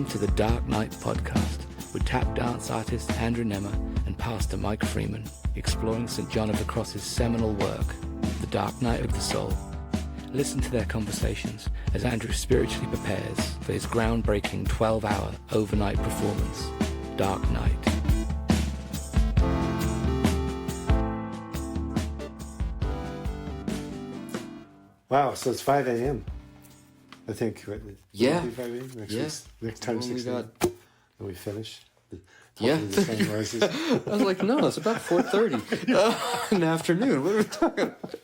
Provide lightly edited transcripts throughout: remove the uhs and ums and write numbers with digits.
Welcome to the Dark Night Podcast with tap dance artist Andrew Nemmer and pastor Mike Freeman, exploring St. John of the Cross's seminal work, The Dark Night of the Soul. Listen to their conversations as Andrew spiritually prepares for his groundbreaking 12-hour overnight performance, Dark Night. Wow, so it's 5 a.m. I think. Yeah. 5 a.m. Next time, When 6 a.m. And we finish. Yeah. The sun rises. I was like, no, it's about 4:30 in the afternoon. What are we talking about?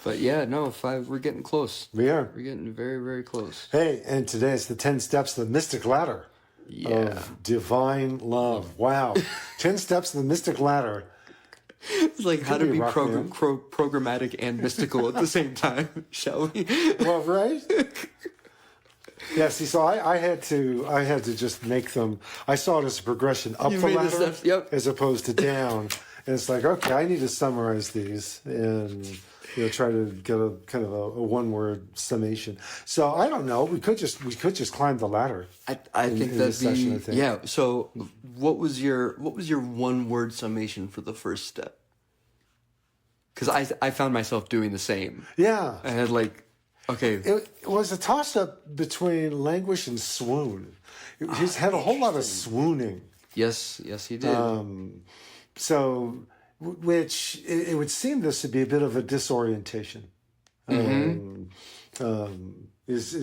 But yeah, no, 5, we're getting close. We are. We're getting very, very close. Hey, and today it's the 10 steps of the mystic ladder of divine love. Wow. 10 steps of the mystic ladder. It's like how to be programmatic and mystical at the same time, shall we? Well, right? Yeah, see, so I had to just make them. I saw it as a progression up the ladder, as opposed to down. And it's like, okay, I need to summarize these and try to get a kind of a one-word summation. So I don't know. We could just climb the ladder. I think that'd be yeah. So what was your one-word summation for the first step? Because I found myself doing the same. Yeah, I had okay. It was a toss-up between Languish and Swoon. He's had a whole lot of swooning. Yes, he did. So, which it would seem this to be a bit of a disorientation. Is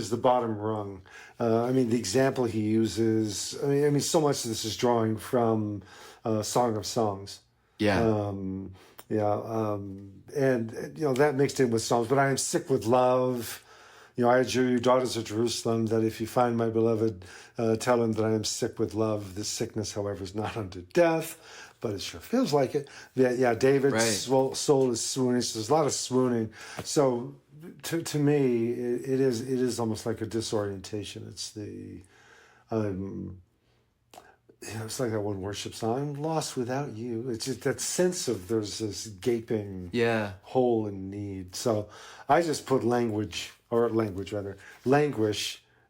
the bottom rung? I mean, the example he uses. I mean, so much of this is drawing from Song of Songs. Yeah. And that mixed in with Psalms. But I am sick with love. I adjure you, daughters of Jerusalem, that if you find my beloved, tell him that I am sick with love. This sickness, however, is not unto death, but it sure feels like it. Yeah, David's soul is swooning. So there's a lot of swooning. So to me, it is almost like a disorientation. It's the it's like that one worship song, I'm lost without you. It's just that sense of there's this gaping hole in need. So I just put languish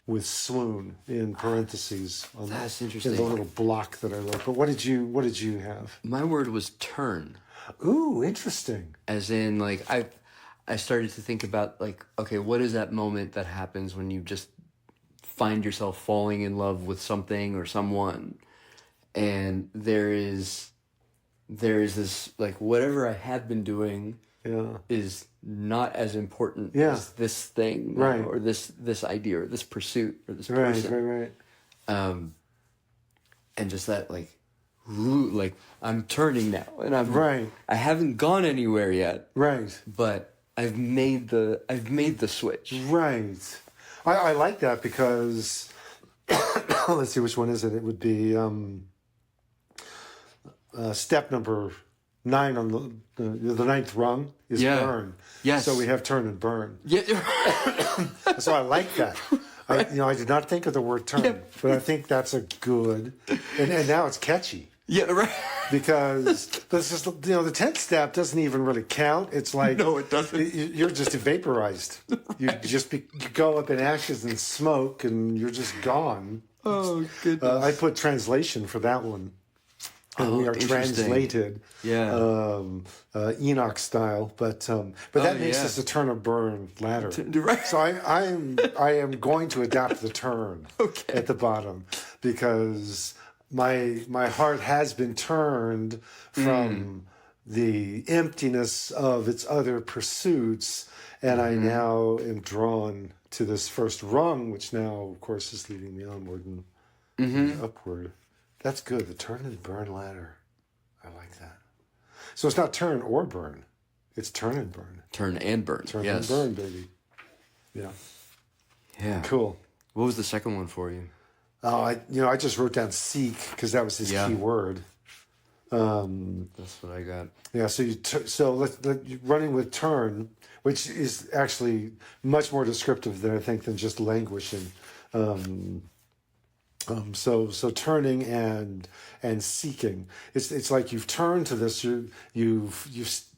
with swoon in parentheses on That's interesting. in the little block that I wrote. But what did you have? My word was turn. Ooh, interesting. As in, I started to think about okay, what is that moment that happens when you just find yourself falling in love with something or someone? And there is this whatever I have been doing is not as important as this thing or this idea or this pursuit or this person. Right. And just that I'm turning now and I haven't gone anywhere yet. Right. But I've made the switch. Right. I like that because let's see, which one is it? It would be step number 9 on the ninth rung is burn. Yes. So we have turn and burn. Yeah. So I like that. Right. I did not think of the word turn, but I think that's a good, and now it's catchy. Yeah, right. Because this is the 10th step doesn't even really count. It's like no, it doesn't. You're just vaporized. You go up in ashes and smoke, and you're just gone. Oh goodness! I put translation for that one. And we are translated, Enoch style, but that makes us a turn or burn ladder. Right. So I am going to adapt the turn at the bottom because my heart has been turned from the emptiness of its other pursuits, and I now am drawn to this first rung, which now, of course, is leading me onward and upward. That's good. The turn and burn ladder. I like that. So it's not turn or burn. It's turn and burn. Turn and burn. Turn and burn, baby. Yeah. Yeah. Cool. What was the second one for you? I just wrote down seek because that was his key word. That's what I got. Yeah. So you're running with turn, which is actually much more descriptive than just languishing. So turning and seeking. It's like you've turned to this. You've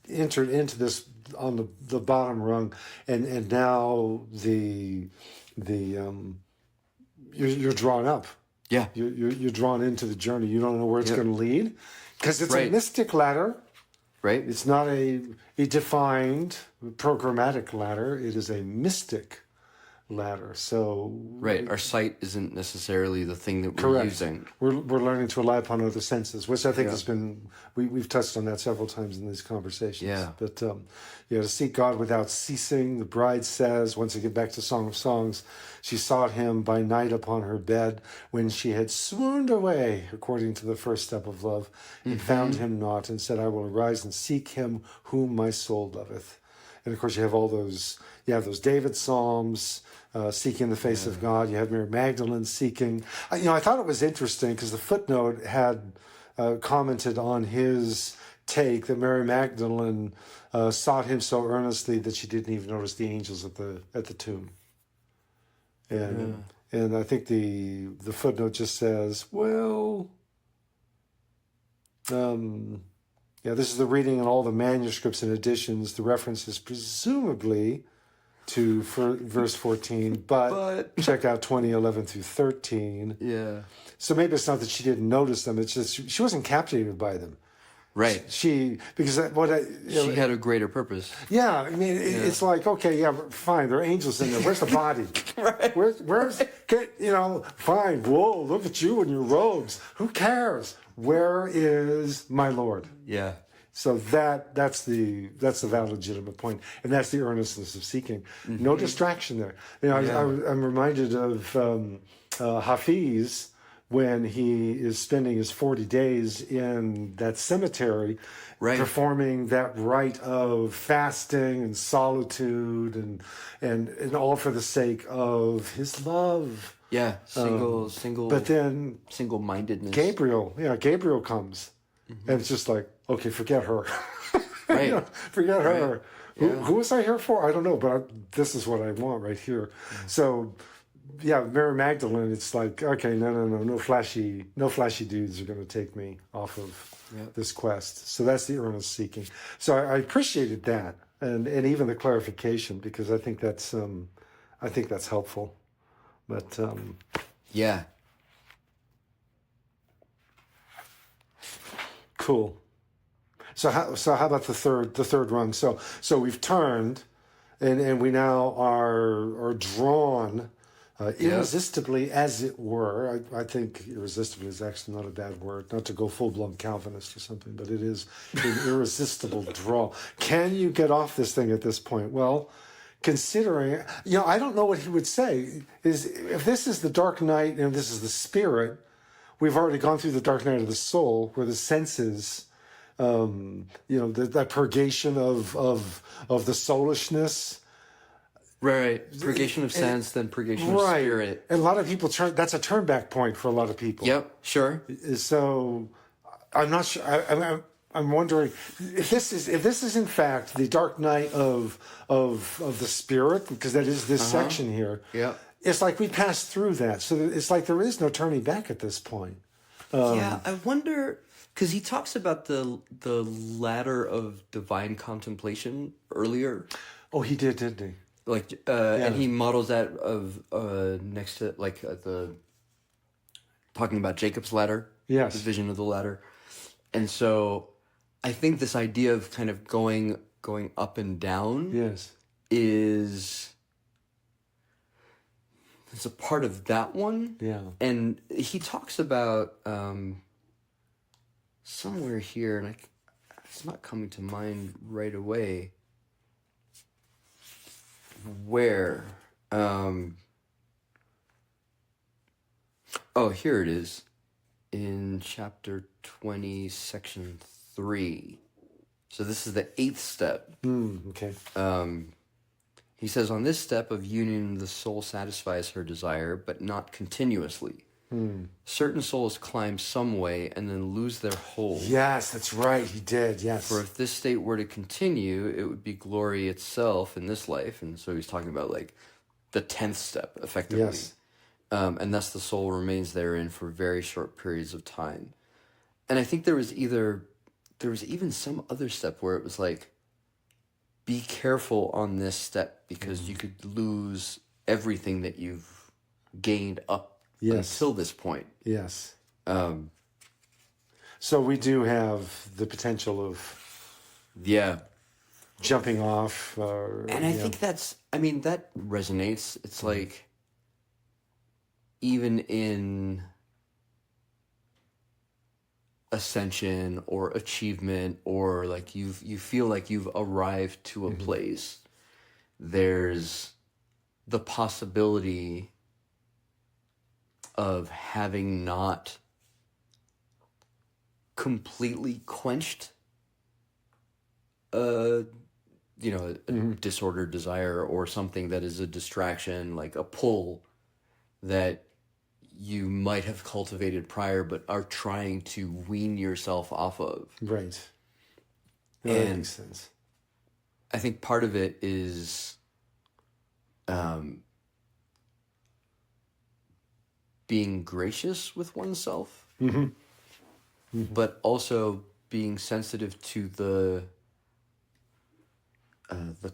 entered into this on the bottom rung, and now the you're drawn up. Yeah. You're drawn into the journey. You don't know where it's Yep. going to lead, because it's a Right. mystic ladder. Right. It's not a defined programmatic ladder. It is a mystic ladder. So Right. Our sight isn't necessarily the thing that we're correct. using. We're learning to rely upon other senses, which I think Yeah. has been we've touched on that several times in these conversations. Yeah. But to seek God without ceasing. The bride says, once I get back to Song of Songs, she sought him by night upon her bed when she had swooned away, according to the first step of love, and found him not, and said, I will arise and seek him whom my soul loveth. And of course, you have all those. You have those David Psalms. Seeking the face of God. You have Mary Magdalene seeking. I thought it was interesting because the footnote had commented on his take that Mary Magdalene sought him so earnestly that she didn't even notice the angels at the tomb. And I think the footnote just says, well, this is the reading in all the manuscripts and editions. The reference is presumably to verse 14, but check out 20:11 through 13. Yeah. So maybe it's not that she didn't notice them; it's just she wasn't captivated by them. Right. She had a greater purpose. Yeah, I mean, it's like, okay, yeah, fine, there are angels in there. Where's the body? Right. Where's fine. Whoa, look at you in your robes. Who cares? Where is my Lord? Yeah. So that's the valid, legitimate point, and that's the earnestness of seeking. No distraction there. I'm reminded of Hafiz when he is spending his 40 days in that cemetery, performing that rite of fasting and solitude, and all for the sake of his love. Yeah, single. But then single-mindedness. Gabriel comes, and it's just like, okay, forget her. Right. Forget her. Yeah. Who was I here for? I don't know, but this is what I want right here. So, Mary Magdalene, it's like, okay, no flashy dudes are going to take me off of this quest. So that's the earnest seeking. So I appreciated that, and even the clarification, because I think that's helpful. But yeah. Cool. So how about the third rung? So we've turned, and we now are drawn irresistibly, as it were. I think irresistibly is actually not a bad word. Not to go full-blown Calvinist or something, but it is an irresistible draw. Can you get off this thing at this point? Well, considering, I don't know what he would say. Is if this is the dark night and this is the spirit, we've already gone through the dark night of the soul, where the senses, that purgation of the soulishness. Right. Purgation of sense, then purgation of spirit. And a lot of people that's a turn back point for a lot of people. Yep, sure. So I'm not sure. I'm wondering if this is in fact the dark night of the spirit, because that is this section here. Yeah. It's like we passed through that, so it's like there is no turning back at this point. I wonder, because he talks about the ladder of divine contemplation earlier. Oh, he did, didn't he? And he models that of next to talking about Jacob's ladder. Yes. The vision of the ladder. And so I think this idea of kind of going up and down it's a part of that one. Yeah. And he talks about somewhere here, and it's not coming to mind right away. Where? Here it is. In chapter 20, section 3. So this is the 8th step. Okay. He says, on this step of union, the soul satisfies her desire, but not continuously. Certain souls climb some way and then lose their hold. Yes, that's right. He did, yes. For if this state were to continue, it would be glory itself in this life. And so he's talking about the 10th step, effectively. Yes. And thus the soul remains therein for very short periods of time. And I think there was even some other step where it was like, be careful on this step because you could lose everything that you've gained up Yes. until this point. Yes. Um, So we do have the potential of yeah. jumping off. And I think that resonates. It's like, even in ascension or achievement, or like you feel like you've arrived to a place, there's the possibility of having not completely quenched a disordered desire, or something that is a distraction, like a pull that you might have cultivated prior but are trying to wean yourself off of. Right. No, that And makes sense. I think part of it is being gracious with oneself, but also being sensitive to the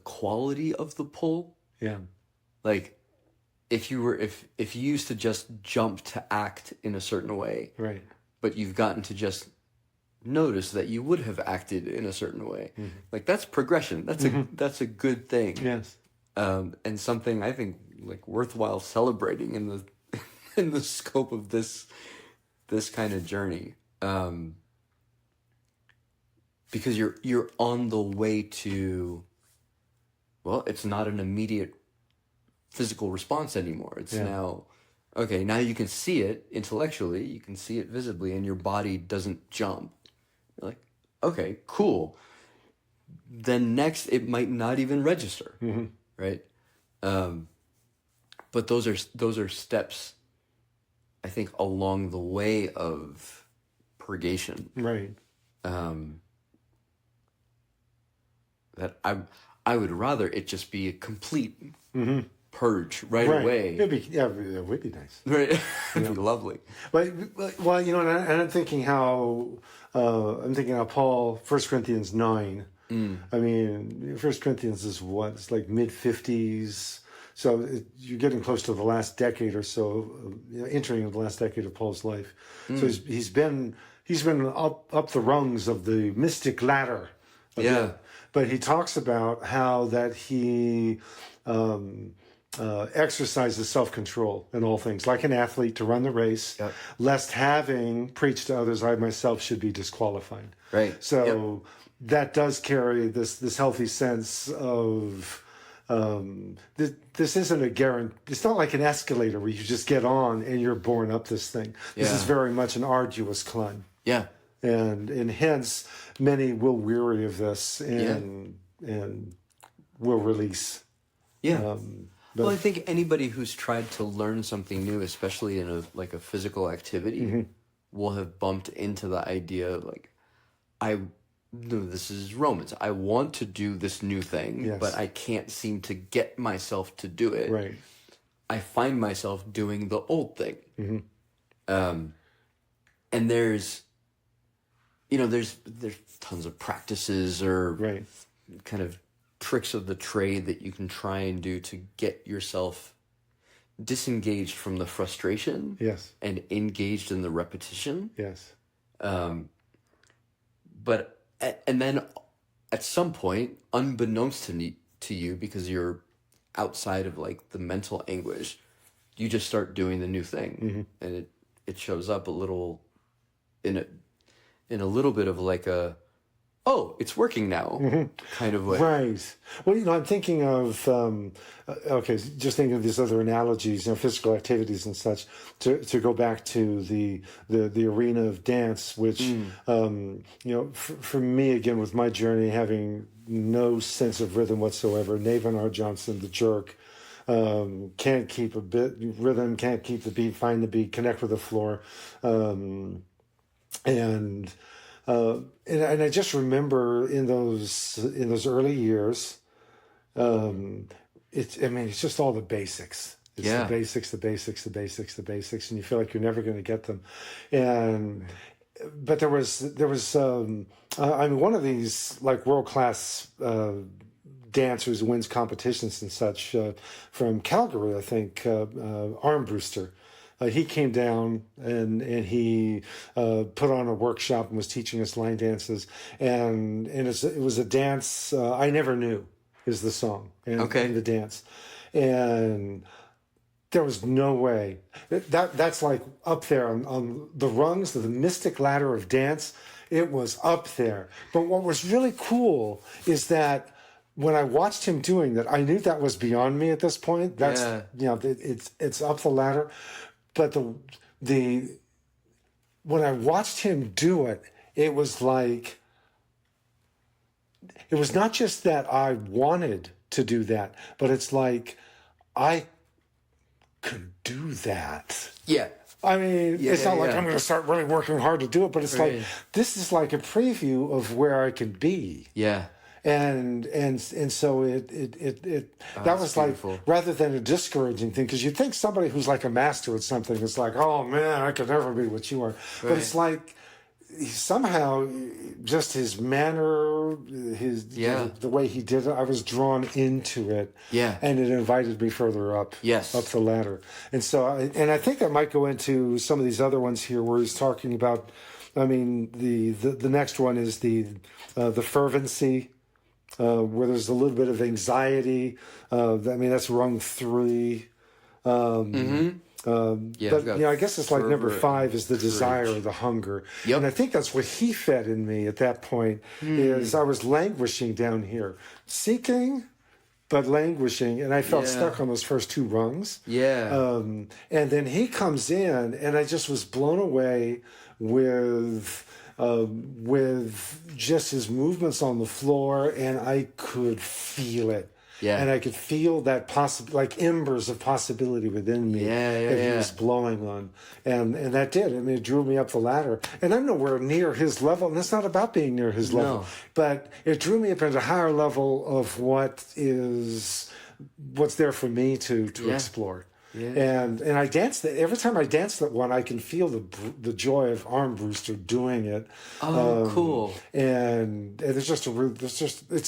quality of the pull. Yeah. Like, if you used to just jump to act in a certain way, Right. but you've gotten to just notice that you would have acted in a certain way, like, that's progression. That's a good thing. Yes. And something I think like worthwhile celebrating in the in the scope of this kind of journey, because you're on the way to, well, it's not an immediate physical response anymore. It's now, okay, now you can see it intellectually, you can see it visibly, and your body doesn't jump. You're like, okay, cool. Then next, it might not even register, right? But those are steps, I think, along the way of purgation. Right. That I would rather it just be a complete purge right away. It would be nice. Right, it'd be lovely. But well, and I'm thinking how Paul, 1 Corinthians 9. I mean, 1 Corinthians is what? It's like mid-50s. So you're getting close to the last decade or so, entering the last decade of Paul's life. So he's been up the rungs of the mystic ladder. But he talks about how that he exercises self-control in all things, like an athlete to run the race, lest having preached to others, I myself should be disqualified. Right. So that does carry this healthy sense of this isn't a guarantee. It's not like an escalator where you just get on and you're borne up this thing. This is very much an arduous climb. Yeah. And hence many will weary of this and will release. Yeah. Well, I think anybody who's tried to learn something new, especially in a physical activity, will have bumped into the idea like, this is Romans. I want to do this new thing, but I can't seem to get myself to do it. Right. I find myself doing the old thing. And there's tons of practices or kind of tricks of the trade that you can try and do to get yourself disengaged from the frustration and engaged in the repetition. Yes. And then at some point, unbeknownst to you, because you're outside of like the mental anguish, you just start doing the new thing, and it shows up a little in a little bit of like a, oh, it's working now kind of way. Right. Well, I'm thinking of, just thinking of these other analogies, physical activities and such, to go back to the arena of dance, which, for me, again, with my journey, having no sense of rhythm whatsoever, Navin R. Johnson, the jerk, can't keep a bit rhythm, can't keep the beat, find the beat, connect with the floor. And I just remember in those early years, it's just all the basics. It's the basics, and you feel like you're never going to get them. But there was one of these like world-class dancers who wins competitions and such from Calgary, I think, Armbruster. he came down and he put on a workshop and was teaching us line dances. And it was a dance I Never Knew is the song and the dance. And there was no way. That's like up there on the rungs of the mystic ladder of dance. It was up there. But what was really cool is that when I watched him doing that, I knew that was beyond me at this point. That's it's up the ladder. But the when I watched him do it, it was like it was not just that I wanted to do that, but it's like I could do that. Yeah. I mean, it's not like I'm going to start really working hard to do it, but it's like this is like a preview of where I can be. Yeah. And so that was beautiful. Like rather than a discouraging thing, because you'd think somebody who's like a master at something is like, oh man, I could never be what you are. But it's like somehow just his manner, the way he did it, I was drawn into it. Yeah. And it invited me further up. Yes. Up the ladder. And so I think that might go into some of these other ones here where he's talking about, I mean, the next one is the fervency. Where there's a little bit of anxiety. I mean, that's rung 3. But I guess it's like number 5 is the desire or the hunger. Yep. And I think that's what he fed in me at that point is I was languishing down here, seeking, but languishing. And I felt stuck on those first 2 rungs. Yeah. And then he comes in and I just was blown away with just his movements on the floor, and I could feel it. Yeah. And I could feel that like embers of possibility within me that he was blowing on. And that did. I mean, it drew me up the ladder. And I'm nowhere near his level, and it's not about being near his level. But it drew me up into a higher level of what's there for me to explore. Yeah. And I danced that every time I dance that one, I can feel the joy of Armbruster doing it. Oh, cool! And it's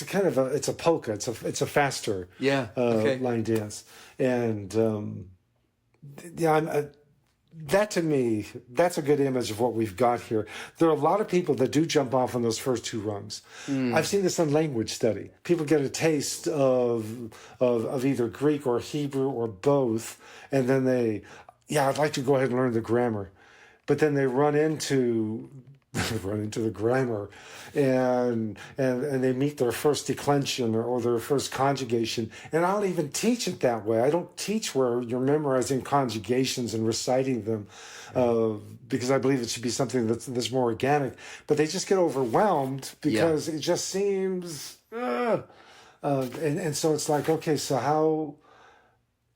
a kind of it's a polka. It's a faster line dance. And that to me, that's a good image of what we've got here. There are a lot of people that do jump off on those first 2 rungs. I've seen this on language study. People get a taste of either Greek or Hebrew or both, and then I'd like to go ahead and learn the grammar. But then they run into the grammar and they meet their first declension or their first conjugation. And I'll even teach it that way. I don't teach where you're memorizing conjugations and reciting them because I believe it should be something that's more organic. But they just get overwhelmed because it just seems... And so it's like, okay, so how...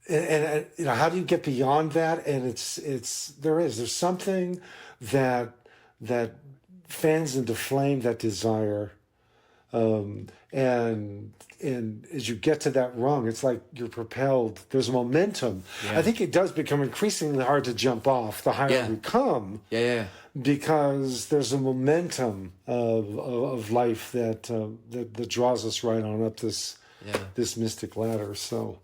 And how do you get beyond that? And there's something that fans into flame that desire, and as you get to that rung, it's like you're propelled. There's momentum. I think it does become increasingly hard to jump off the higher we come. Because there's a momentum of life that draws us right on up this mystic ladder. So.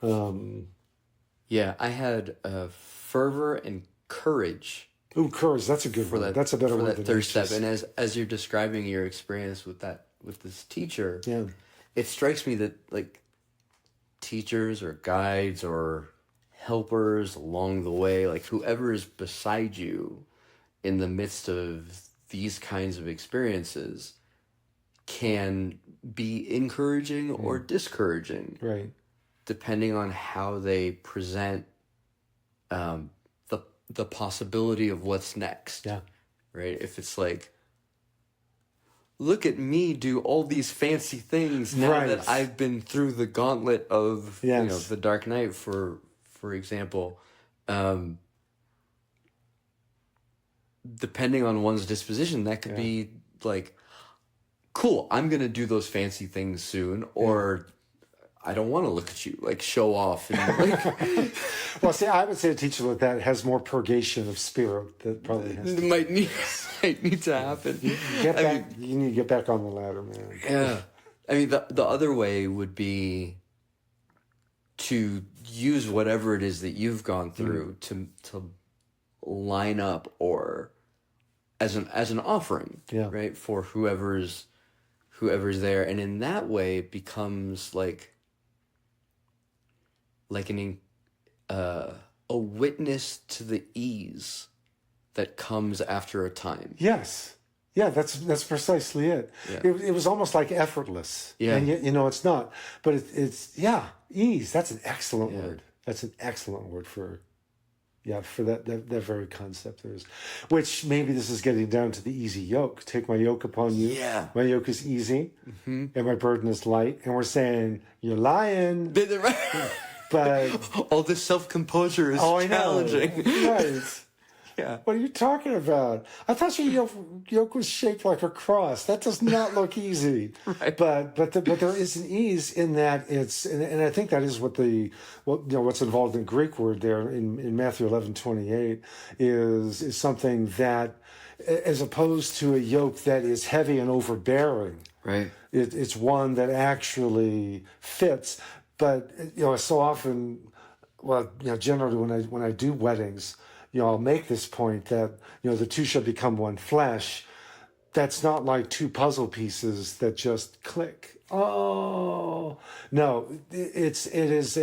I had fervor and courage. Ooh, courage! That's a good word. That's a better word than third step. And as you're describing your experience with this teacher, it strikes me that like teachers or guides or helpers along the way, like whoever is beside you in the midst of these kinds of experiences, can be encouraging or discouraging, right? Depending on how they present the possibility of what's next. Yeah. Right? If it's like, look at me do all these fancy things now that I've been through the gauntlet of the Dark Knight, for example. Depending on one's disposition, that could be like, cool, I'm gonna do those fancy things soon, or I don't want to look at you, like show off. And like... Well, see, I would say a teacher like that has more purgation of spirit that probably has to... might need to happen. You need to get back on the ladder, man. Yeah. I mean, the other way would be to use whatever it is that you've gone through to line up or as an offering, right, for whoever's there, and in that way it becomes like a witness to the ease that comes after a time. Yes. Yeah, that's precisely it. Yeah. It was almost like effortless. Yeah. And yet, it's not. But it's ease. That's an excellent word. That's an excellent word for that very concept there is. Which maybe this is getting down to the easy yoke. Take my yoke upon you. Yeah. My yoke is easy and my burden is light. And we're saying, you're lying. But all this self-composure is challenging. Right. Yeah. What are you talking about? I thought your yoke was shaped like a cross. That does not look easy. Right. But there is an ease in that and I think that is what's involved in Greek word there in Matthew 11:28 is something that, as opposed to a yoke that is heavy and overbearing. Right. It's one that actually fits. But so often, generally when I do weddings, I'll make this point that, the two shall become one flesh. That's not like two puzzle pieces that just click. Oh, no, it is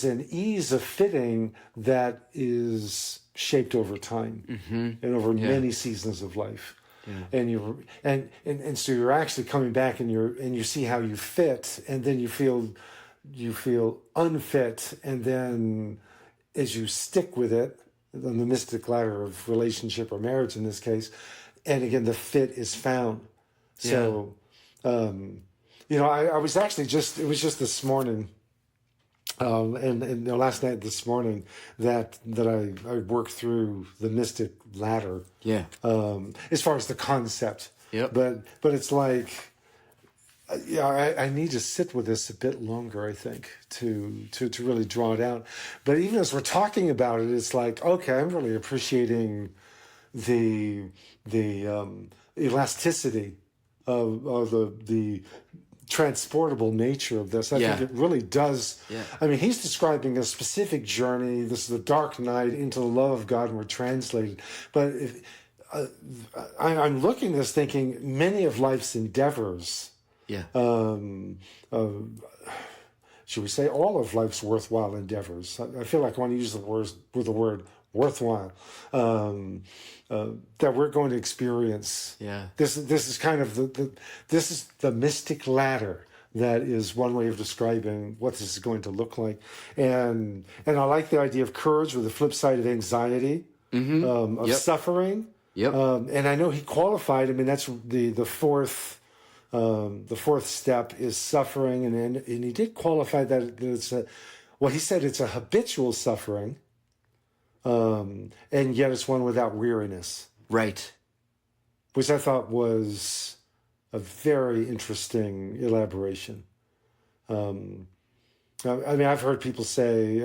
an ease of fitting that is shaped over time and over many seasons of life. Yeah. And so you're actually coming back and you see how you fit, and then you feel unfit, and then as you stick with it on the mystic ladder of relationship or marriage in this case, and again the fit is found. So I was actually it was just this morning and last night, this morning, that I worked through the mystic ladder. Yeah. As far as the concept. Yep. But it's like, I need to sit with this a bit longer, I think, to really draw it out. But even as we're talking about it, it's like, okay, I'm really appreciating the elasticity of the transportable nature of this. I think it really does. Yeah. I mean, he's describing a specific journey. This is the dark night into the love of God, and we're translating. But I'm looking at this thinking many of life's endeavors. Yeah. Should we say all of life's worthwhile endeavors? I feel like I want to use the word worthwhile. That we're going to experience. Yeah. This is kind of this is the mystic ladder. That is one way of describing what this is going to look like. And I like the idea of courage with the flip side of anxiety, of suffering. Yep. And I know he qualified. I mean, that's the fourth step is suffering, and he did qualify that it's he said it's a habitual suffering. And yet it's one without weariness. Right. Which I thought was a very interesting elaboration. I mean, I've heard people say,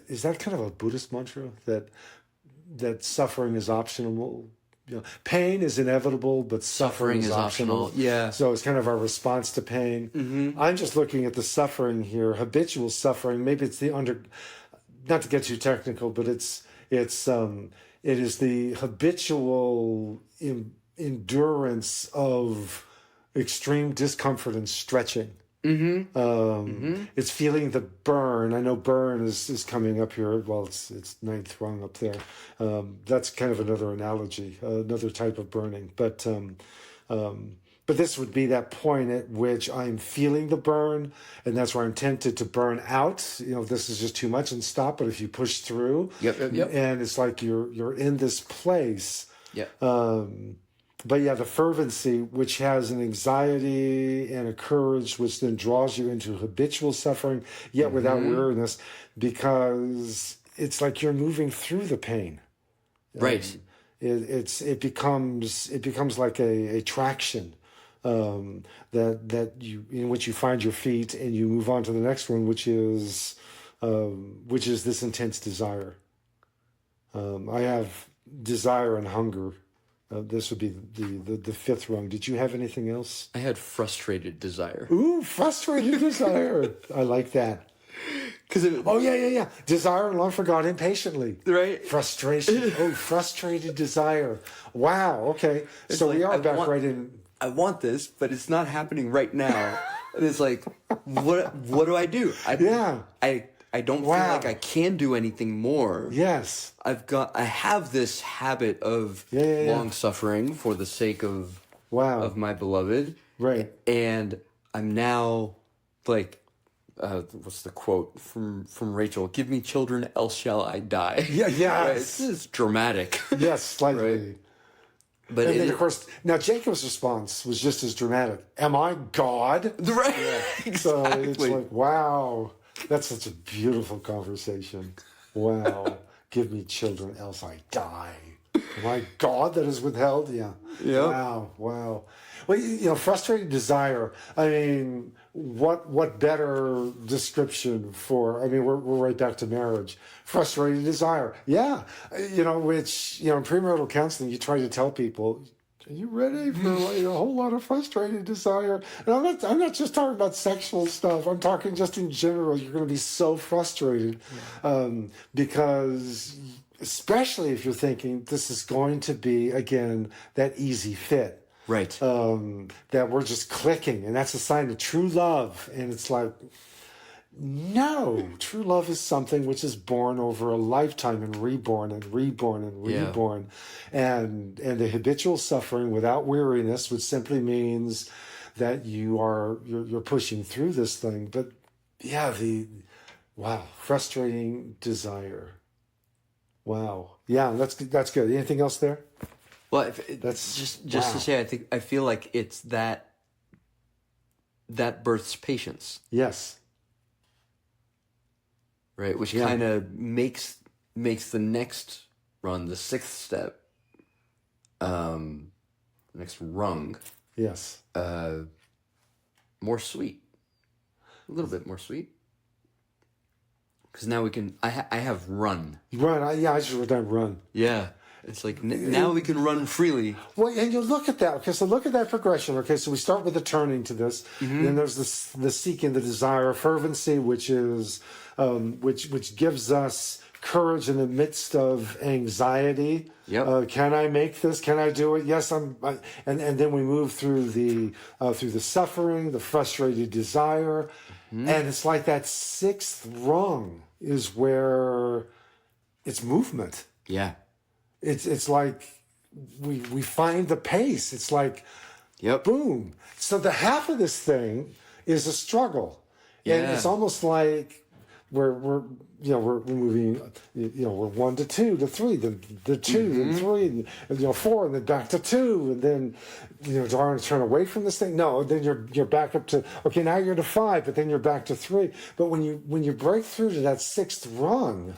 is that kind of a Buddhist mantra that suffering is optional? Pain is inevitable, but suffering is optional. Yeah. So it's kind of our response to pain. Mm-hmm. I'm just looking at the suffering here, habitual suffering. Maybe it's not to get too technical, but it is the habitual endurance of extreme discomfort and stretching. Mm-hmm. It's feeling the burn. I know burn is coming up here. Well, it's ninth rung up there. That's kind of another analogy, another type of burning. But this would be that point at which I'm feeling the burn, and that's where I'm tempted to burn out. This is just too much and stop. But if you push through, yep. And it's like you're in this place. Yeah. But the fervency, which has an anxiety and a courage, which then draws you into habitual suffering, yet without weariness, because it's like you're moving through the pain. Right. It becomes like a traction. That you in which you find your feet, and you move on to the next one, which is this intense desire. I have desire and hunger. This would be the fifth rung. Did you have anything else? I had frustrated desire. Ooh, frustrated desire. I like that. Because Oh, yeah. Desire and long for God impatiently. right, Frustration. Oh, frustrated desire. Wow. Okay. it's So like we are I back want, right in. I want this, but it's not happening right now. And it's like, what do I do? Yeah. I don't feel Wow. like I can do anything more. Yes. I have this habit of Yeah. long suffering for the sake of Wow. my beloved. Right. And I'm now like, what's the quote from Rachel? Give me children, else shall I die. Yeah. Right? Yes. It's dramatic. Yes. Slightly. Right. But And then, of course, now Jacob's response was just as dramatic. Am I God? right. So Exactly. it's like, wow, that's such a beautiful conversation. Wow, give me children, else I die. Am I God that is withheld? Yeah. Yep. Wow. Well, frustrated desire. I mean, what better description for? I mean, we're right back to marriage. Frustrated desire. Yeah. Which in premarital counseling, you try to tell people, are you ready for a whole lot of frustrated desire? And I'm not just talking about sexual stuff. I'm talking just in general. You're going to be so frustrated because, especially if you're thinking this is going to be, again, that easy fit. Right. That we're just clicking, and that's a sign of true love. And it's like, no, true love is something which is born over a lifetime and reborn and reborn and reborn. Yeah. And the habitual suffering without weariness, which simply means that you're pushing through this thing. But yeah, frustrating desire. Wow. Yeah, that's good. Anything else there? Well, That's just wow. to say, I feel like it's that births patience. Yes. Right, which kind of makes the next run, the sixth step, next rung, yes, more sweet, a little bit more sweet. Because now we can. I have run. Run. I just wrote down run. Yeah. It's like now we can run freely. Well, and you look at that. Okay, so look at that progression. Okay, so we start with the turning to this. Mm-hmm. Then there's the seeking, the desire, fervency, which is which gives us courage in the midst of anxiety. Yep. Can I make this? Can I do it? Yes, and then we move through the suffering, the frustrated desire, and it's like that sixth rung is where it's movement. Yeah. It's like we find the pace. It's like, boom. So the half of this thing is a struggle, and it's almost like we're moving. We're 1 to 2 to 3, then the 2 and 3, and 4, and then back to 2, and then do I want to turn away from this thing? No. Then you're back up to now you're to 5, but then you're back to 3. But when you break through to that sixth rung,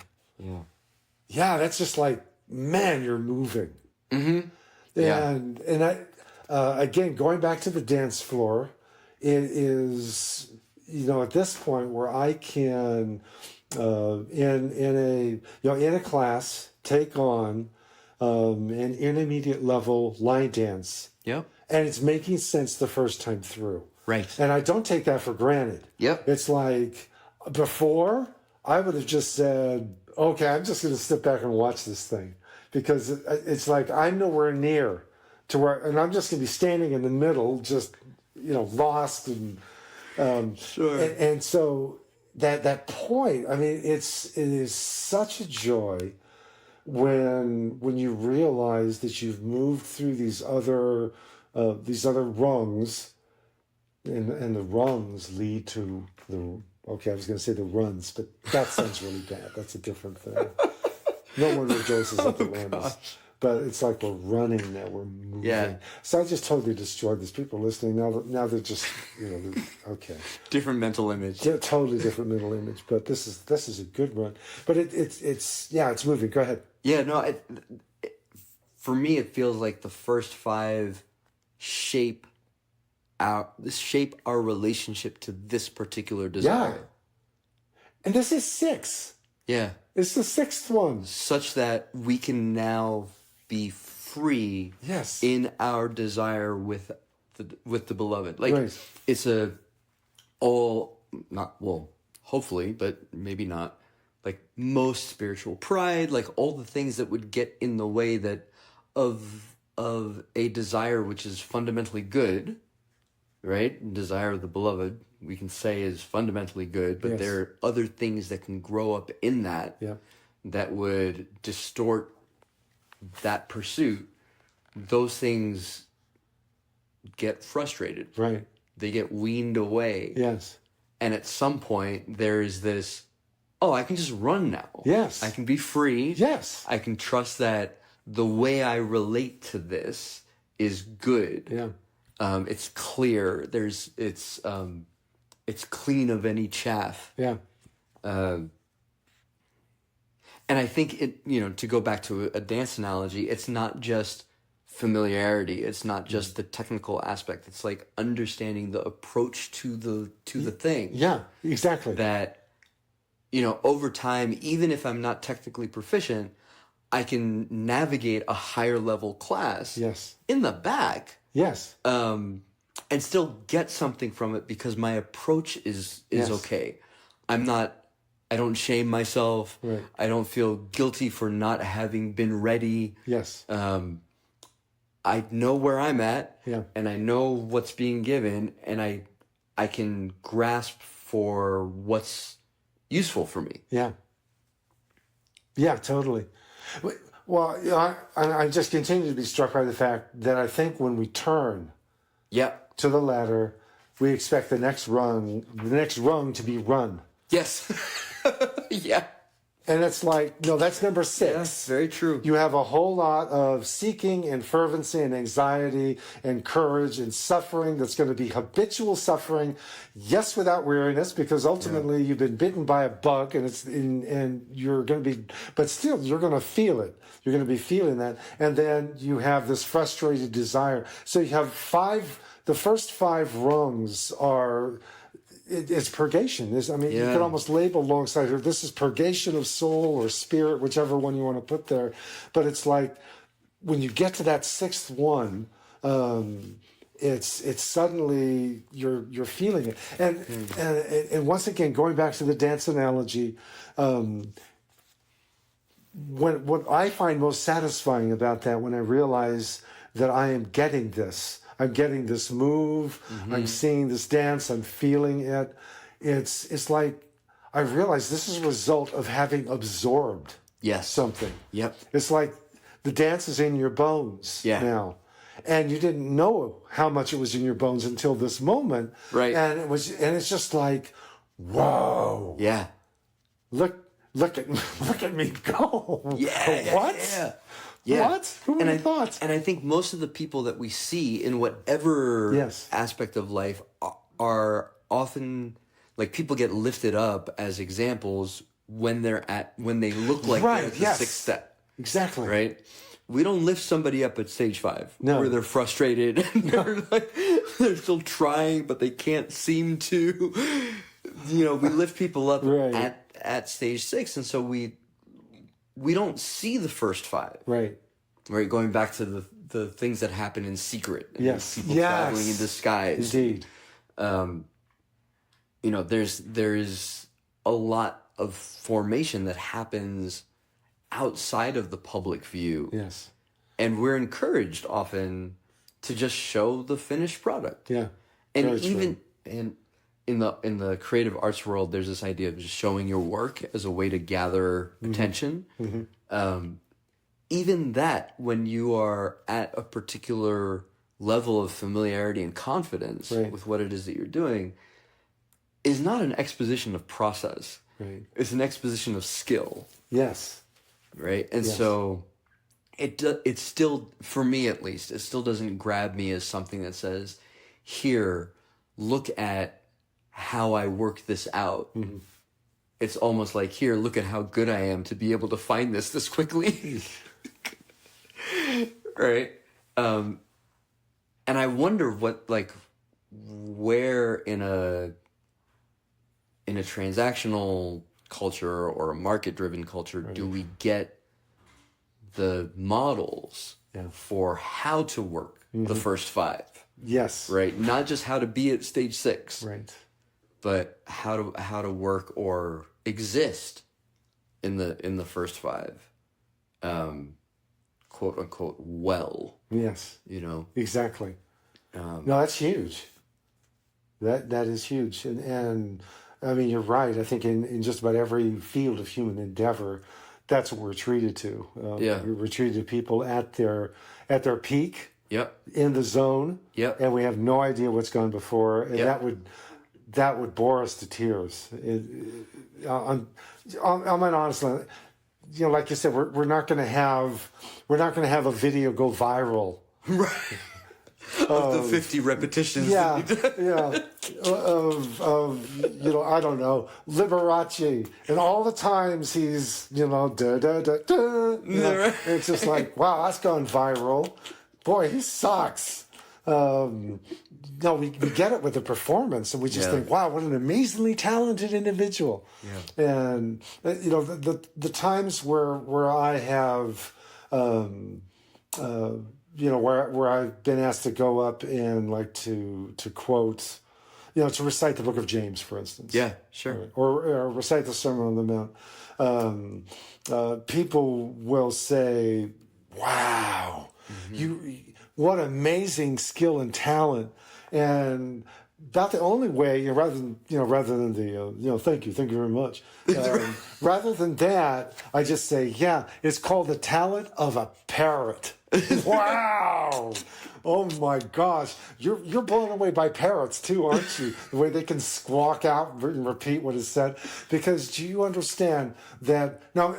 that's just like, man, you're moving. Mm-hmm. And I, again, going back to the dance floor, it is, at this point where I can, in a class, take on an intermediate level line dance. Yep. And it's making sense the first time through. Right. And I don't take that for granted. Yep. It's like, before, I would have just said, okay, I'm just going to sit back and watch this thing. Because it's like I'm nowhere near to where, and I'm just going to be standing in the middle, just lost and sure. And so that point, I mean, it is such a joy when you realize that you've moved through these other rungs, and the rungs lead to the. Okay, I was going to say the runs, but that sounds really bad. That's a different thing. No one rejoices at the runs. But it's like we're running now, we're moving. Yeah. So I just totally destroyed this. People listening, now they're just, okay. Different mental image. Yeah, totally different mental image. But this is a good run. But it's moving. Go ahead. Yeah, no, for me, it feels like the first 5 shape our relationship to this particular desire. Yeah. And this is 6. Yeah. It's the 6th one. Such that we can now be free in our desire with the beloved. Like, it's hopefully, but maybe not, like most spiritual pride, like all the things that would get in the way that of a desire which is fundamentally good, right? Desire of the beloved, we can say is fundamentally good, but Yes. there are other things that can grow up in that Yeah. that would distort that pursuit. Those things get frustrated. Right. They get weaned away. Yes. And at some point, there is this, oh, I can just run now. Yes. I can be free. Yes. I can trust that the way I relate to this is good. Yeah. It's clear. It's clean of any chaff. Yeah. And I think to go back to a dance analogy, it's not just familiarity. It's not just the technical aspect. It's like understanding the approach to the thing. Yeah. Exactly. That, over time, even if I'm not technically proficient, I can navigate a higher level class. Yes. In the back. Yes. And still get something from it because my approach is Yes. okay. I don't shame myself. Right. I don't feel guilty for not having been ready. Yes. I know where I'm at. Yeah. And I know what's being given, and I can grasp for what's useful for me. Yeah. Yeah, totally. Well, I just continue to be struck by the fact that I think when we turn Yep. to the ladder, we expect the next rung to be run. Yes. Yeah. And it's like, no, that's number 6. Yes, very true. You have a whole lot of seeking and fervency and anxiety and courage and suffering that's going to be habitual suffering. Yes, without weariness, because ultimately you've been bitten by a bug and you're going to be, but still you're going to feel it. You're going to be feeling that. And then you have this frustrated desire. So you have the first 5 rungs are, it's purgation. You could almost label alongside her, this is purgation of soul or spirit, whichever one you want to put there. But it's like when you get to that 6th one, it's suddenly you're feeling it. And once again, going back to the dance analogy, what I find most satisfying about that, when I realize that I am getting this. I'm getting this move. Mm-hmm. I'm seeing this dance. I'm feeling it. It's like I realize this is a result of having absorbed something. Yep. It's like the dance is in your bones now, and you didn't know how much it was in your bones until this moment. Right. And it's just like, whoa. Yeah. Look at me go. Yeah. What? Yeah. Yeah. What? Who would have thought? And I think most of the people that we see in whatever aspect of life are often, like, people get lifted up as examples when they look like they're at the 6th step. Exactly. Right? We don't lift somebody up at stage 5 where they're frustrated and they're still trying, but they can't seem to. We lift people up at stage 6, and so we don't see the first 5. Right. Going back to the things that happen in secret. People traveling in disguise. Indeed. There is a lot of formation that happens outside of the public view. Yes. And we're encouraged often to just show the finished product. Yeah. And in the creative arts world, there's this idea of just showing your work as a way to gather attention. Mm-hmm. Even that, when you are at a particular level of familiarity and confidence with what it is that you're doing, is not an exposition of process. Right. It's an exposition of skill. Yes. Right? And so it still, for me at least, it still doesn't grab me as something that says, here, look at how I work this out. Mm-hmm. It's almost like, here, look at how good I am to be able to find this quickly. Right? And I wonder where in a transactional culture or a market-driven culture do we get the models for how to work the first 5? Yes. Right? Not just how to be at stage 6. Right. but how to work or exist in the first five, quote unquote, well. Yes. You know. Exactly. No, that's huge. That is huge, and I mean, you're right. I think in just about every field of human endeavor, that's what we're treated to. We're treated to people at their peak. Yep. In the zone. Yep. And we have no idea what's gone before, and that would bore us to tears. I'm honestly, like you said, we're not going to have a video go viral. Right. Of the 50 repetitions. Yeah. I don't know, Liberace, and all the times he's, da da da da. It's just like, wow, that's gone viral. Boy, he sucks. No, we get it with the performance, and we just think, wow, what an amazingly talented individual. Yeah. And the times where I have, where I've been asked to go up and like to quote, to recite the Book of James, for instance. Yeah, sure. Or recite the Sermon on the Mount. People will say, "Wow, what amazing skill and talent!" And about the only way, rather than the thank you very much. Rather than that, I just say, yeah, it's called the talent of a parrot. Wow! Oh my gosh, you're blown away by parrots too, aren't you? The way they can squawk out and repeat what is said. Because do you understand that? Now,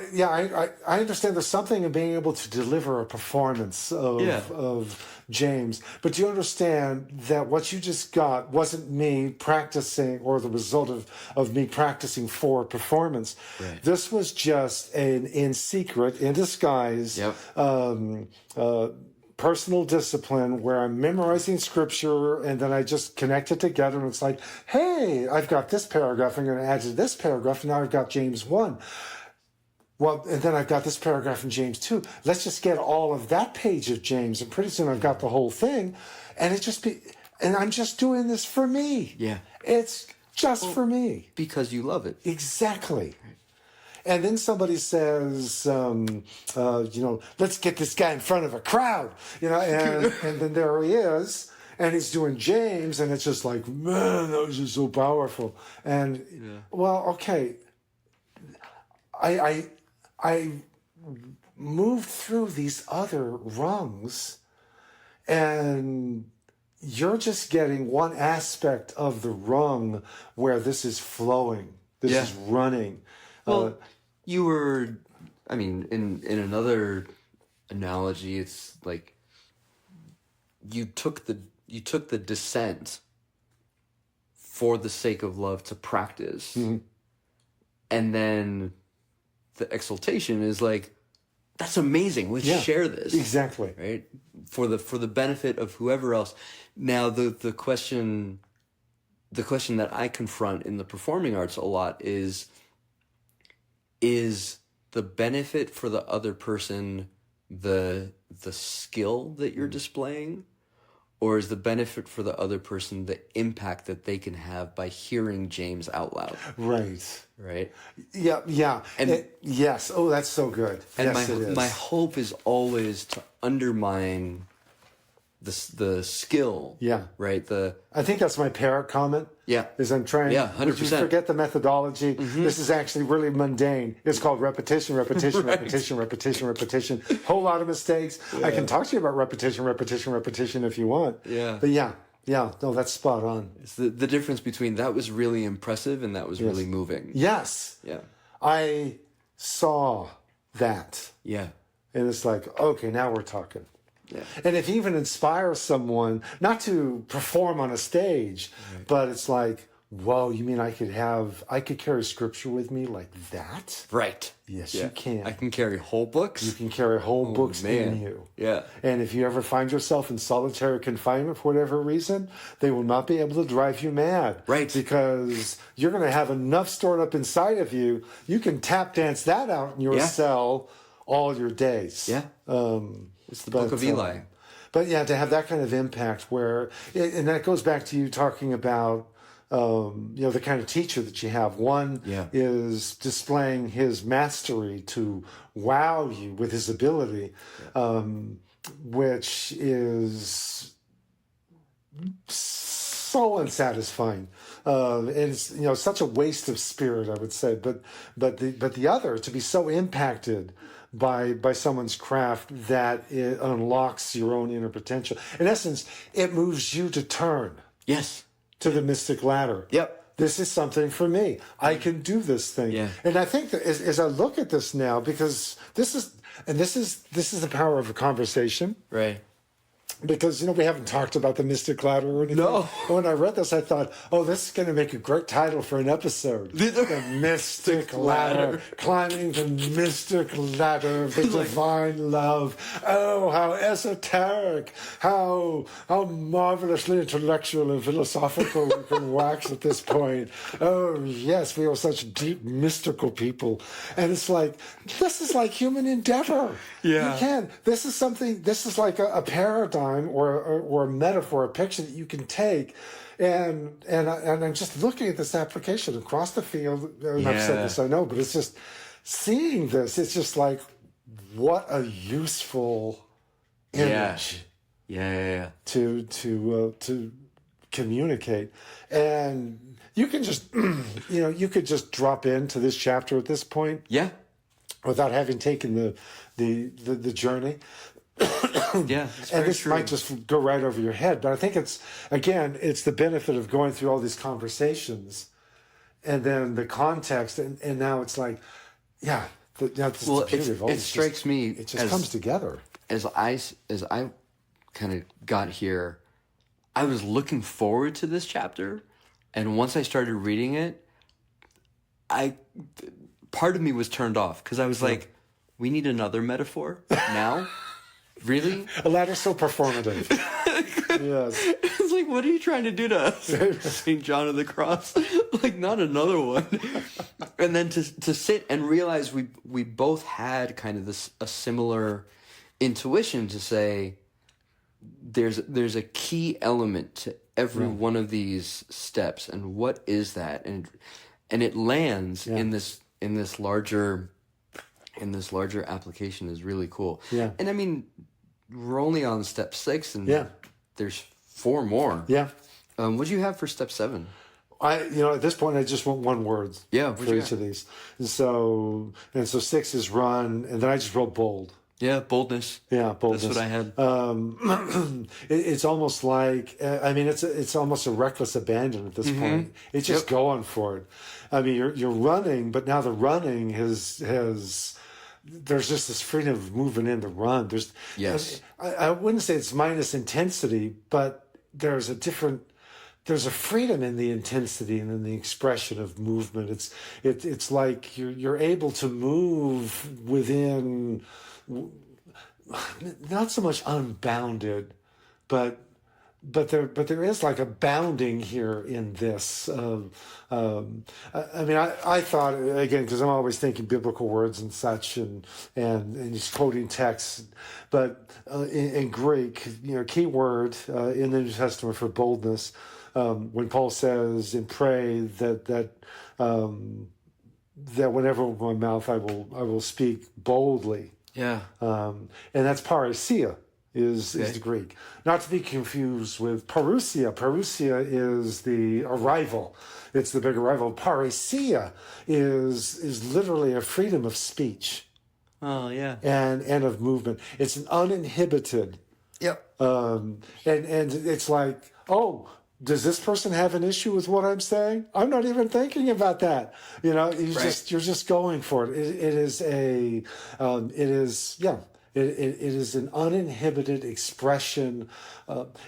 I understand there's something in being able to deliver a performance of James, but do you understand that what you just got wasn't me practicing or the result of me practicing for performance? Right. This was just in secret, in disguise, personal discipline where I'm memorizing scripture and then I just connect it together, and it's like, hey, I've got this paragraph, I'm going to add to this paragraph, and now I've got James 1. Well, and then I've got this paragraph in James 2. Let's just get all of that page of James, and pretty soon I've got the whole thing. And and I'm just doing this for me. Yeah. It's just for me. Because you love it. Exactly. And then somebody says, let's get this guy in front of a crowd, and then there he is, and he's doing James, and it's just like, man, that was just so powerful. And, well, okay, I moved through these other rungs, and you're just getting one aspect of the rung where this is flowing, this is running. Well, you were, in another analogy, it's like you took the descent for the sake of love to practice, and then the exaltation is like, that's amazing. Let's share this. Exactly. Right? For the benefit of whoever else. Now the question that I confront in the performing arts a lot is the benefit for the other person the skill that you're displaying, or is the benefit for the other person the impact that they can have by hearing James out loud? Right. Yeah. And yes. Oh, that's so good. And yes, it is. My hope is always to undermine the skill. Yeah. Right. I think that's my parrot comment. Yeah. Is I'm trying. Yeah. 100%. Would you forget the methodology? Mm-hmm. This is actually really mundane. It's called repetition, repetition, right. repetition, repetition, repetition. Whole lot of mistakes. Yeah. I can talk to you about repetition, repetition, repetition if you want. Yeah. But yeah. No, that's spot on. It's the difference between that was really impressive and that was really moving. Yes. Yeah. I saw that. Yeah. And it's like, okay, now we're talking. Yeah. And if you even inspire someone, not to perform on a stage, but it's like, whoa, you mean I could carry scripture with me like that? Right. Yes, you can. I can carry whole books. You can carry whole books in you. Yeah. And if you ever find yourself in solitary confinement for whatever reason, they will not be able to drive you mad. Right. Because you're going to have enough stored up inside of you, you can tap dance that out in your cell all your days. Yeah. It's the Book of Eli. But yeah, to have that kind of impact and that goes back to you talking about the kind of teacher that you have. One Yeah. is displaying his mastery to wow you with his ability, which is so unsatisfying. It's such a waste of spirit, I would say. But the other, to be so impacted by someone's craft that it unlocks your own inner potential. In essence, it moves you to turn Yes. to the mystic ladder. Yep. This is something for me. I can do this thing. Yeah. And I think that as I look at this now, because this is the power of a conversation. Right. Because, we haven't talked about the mystic ladder or anything. No. When I read this, I thought, this is going to make a great title for an episode. The mystic ladder. Climbing the mystic ladder of the divine love. Oh, how esoteric. How marvelously intellectual and philosophical we can wax at this point. Oh, yes, we are such deep, mystical people. And it's like, this is like human endeavor. Yeah. You can. This is like a paradigm or a metaphor, a picture that you can take, and I'm just looking at this application across the field. And I've said this, I know, but it's just seeing this. It's just like, what a useful image. Yeah. To communicate, and you can just you could just drop into this chapter at this point. Yeah. Without having taken the journey. Yeah, and this might just go right over your head, but I think it's the benefit of going through all these conversations, and then the context, and now it's like, that's the beauty of all it this. strikes me. It just comes together. As I kind of got here, I was looking forward to this chapter, and once I started reading it, part of me was turned off because I was like, we need another metaphor now. Really? A ladder so performative. Yes. It's like, what are you trying to do to us? St. John of the Cross? Like, not another one. And then to sit and realize we both had kind of a similar intuition to say there's a key element to every one of these steps, and what is that? And it lands in this larger application is really cool. Yeah. And I mean, we're only on step 6, and there's 4 more. Yeah. What do you have for step 7? At this point, I just want one word. Yeah, for each of these. And so 6 is run, and then I just wrote bold. Yeah, boldness. Yeah, boldness. That's what I had. It's almost like, it's almost a reckless abandon at this point. It's just going for it. I mean, you're running, but now the running has there's just this freedom of moving in the run. I wouldn't say it's minus intensity, but there's a freedom in the intensity and in the expression of movement. It's like you're able to move within, not so much unbounded, but there is like a bounding here in this. I thought, again, because I'm always thinking biblical words and such, and he's quoting texts, but in Greek, key word in the New Testament for boldness, when Paul says and pray that whenever with my mouth I will speak boldly. Yeah. And that's parousia. Is the Greek. Not to be confused with parousia. Parousia is the arrival. It's the big arrival. Parousia is literally a freedom of speech. Oh, yeah. And of movement. It's an uninhibited. Yep. And it's like, does this person have an issue with what I'm saying? I'm not even thinking about that. You're just going for it. It is an uninhibited expression.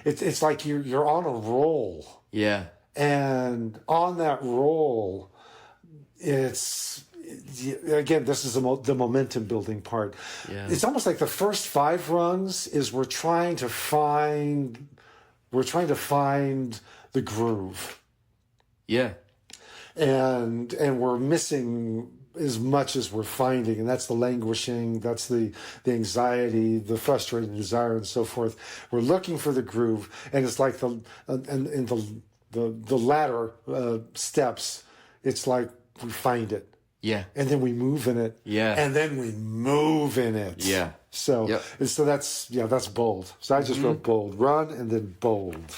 It's like you're on a roll. Yeah. And on that roll, this is the momentum building part. Yeah. It's almost like the first 5 rungs is we're trying to find the groove. Yeah. And we're missing as much as we're finding, and that's the languishing, that's the anxiety, the frustrating desire, and so forth. We're looking for the groove, and it's like the the latter steps, it's like we find it. Yeah. And then we move in it. Yeah. And then we move in it. Yeah. So, Yep. so that's bold. So I just wrote bold. Run and then bold.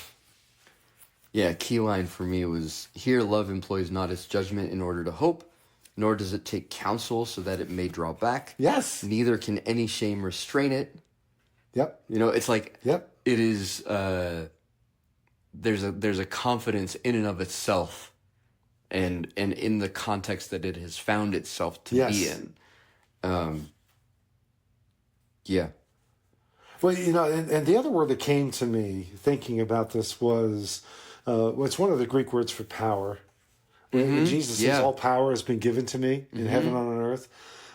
Yeah, key line for me was, here love employs not its judgment in order to hope, nor does it take counsel so that it may draw back. Yes. Neither can any shame restrain it. Yep. You know, it's like, Yep. it is, there's a confidence in and of itself, and in the context that it has found itself to be in. Yeah. Well, you know, and the other word that came to me thinking about this was, it's one of the Greek words for power. When Jesus says, all power has been given to me in heaven and on earth.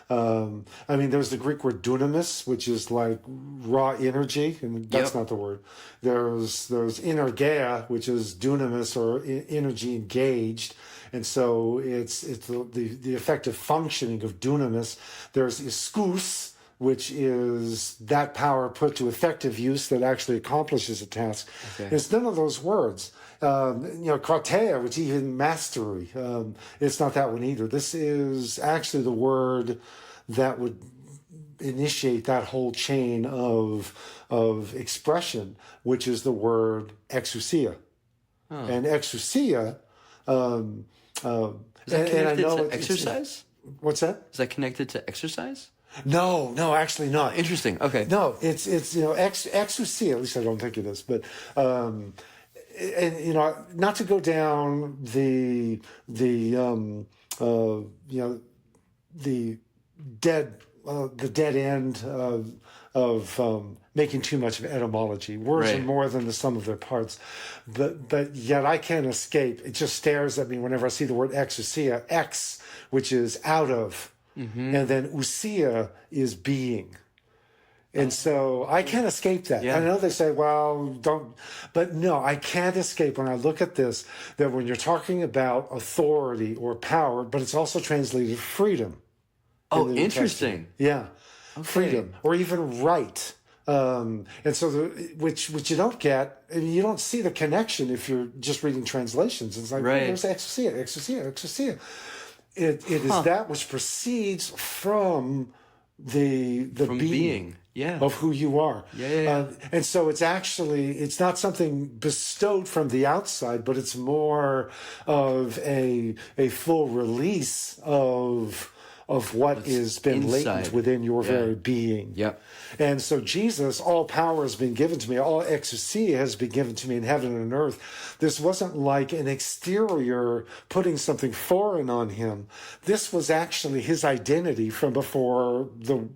I mean, there's the Greek word dunamis, which is like raw energy, and that's not the word. There's energeia, which is dunamis, or energy engaged. And so it's the effective functioning of dunamis. There's ischus, which is that power put to effective use that actually accomplishes a task. Okay. It's none of those words. Krateia, which even mastery. It's not that one either. This is actually the word that would initiate that whole chain of expression, which is the word exousia. Oh. And exousia... is that connected to exercise? What's that? Is that connected to exercise? No, actually not. Interesting. Okay. No, it's exousia. At least I don't think it is. But and not to go down the dead end of making too much of etymology. Words are more than the sum of their parts. But yet I can't escape. It just stares at me whenever I see the word exousia. Ex, which is out of. And then ousia is being. And so I can't escape that. Yeah. I know they say, well, don't. But no, I can't escape when I look at this, that when you're talking about authority or power, but it's also translated freedom. Oh, interesting. Yeah. Okay. Freedom, or even right. And so, which you don't get, and you don't see the connection if you're just reading translations. It's like, there's exousia. It is that which proceeds from the being of who you are. And so it's not something bestowed from the outside, but it's more of a full release of what has been latent within your very being. Yep. And so Jesus, all power has been given to me, all exousia has been given to me in heaven and on earth. This wasn't like an exterior putting something foreign on him. This was actually his identity from before the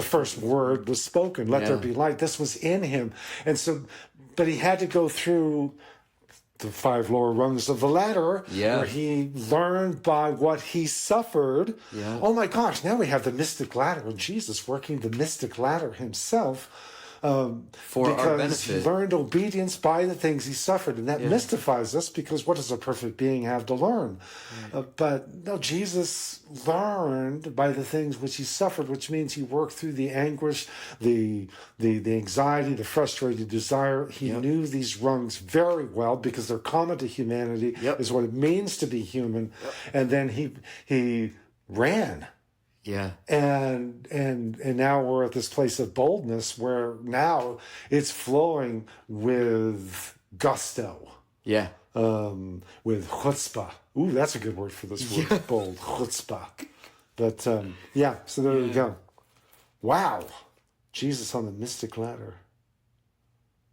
first word was spoken. Let there be light. This was in him. And so, but he had to go through the 5 lower rungs of the ladder, where he learned by what he suffered. Yeah. Oh my gosh, now we have the mystic ladder, and Jesus working the mystic ladder himself. For our benefit. Because he learned obedience by the things he suffered. And that mystifies us, because what does a perfect being have to learn? But no, Jesus learned by the things which he suffered, which means he worked through the anguish, the anxiety, the frustrated desire. He knew these rungs very well, because they're common to humanity, is what it means to be human. And then he ran. Yeah. And now we're at this place of boldness where now it's flowing with gusto. Yeah. With chutzpah. Ooh, that's a good word for this word. Bold. Chutzpah. But so there we go. Wow. Jesus on the mystic ladder.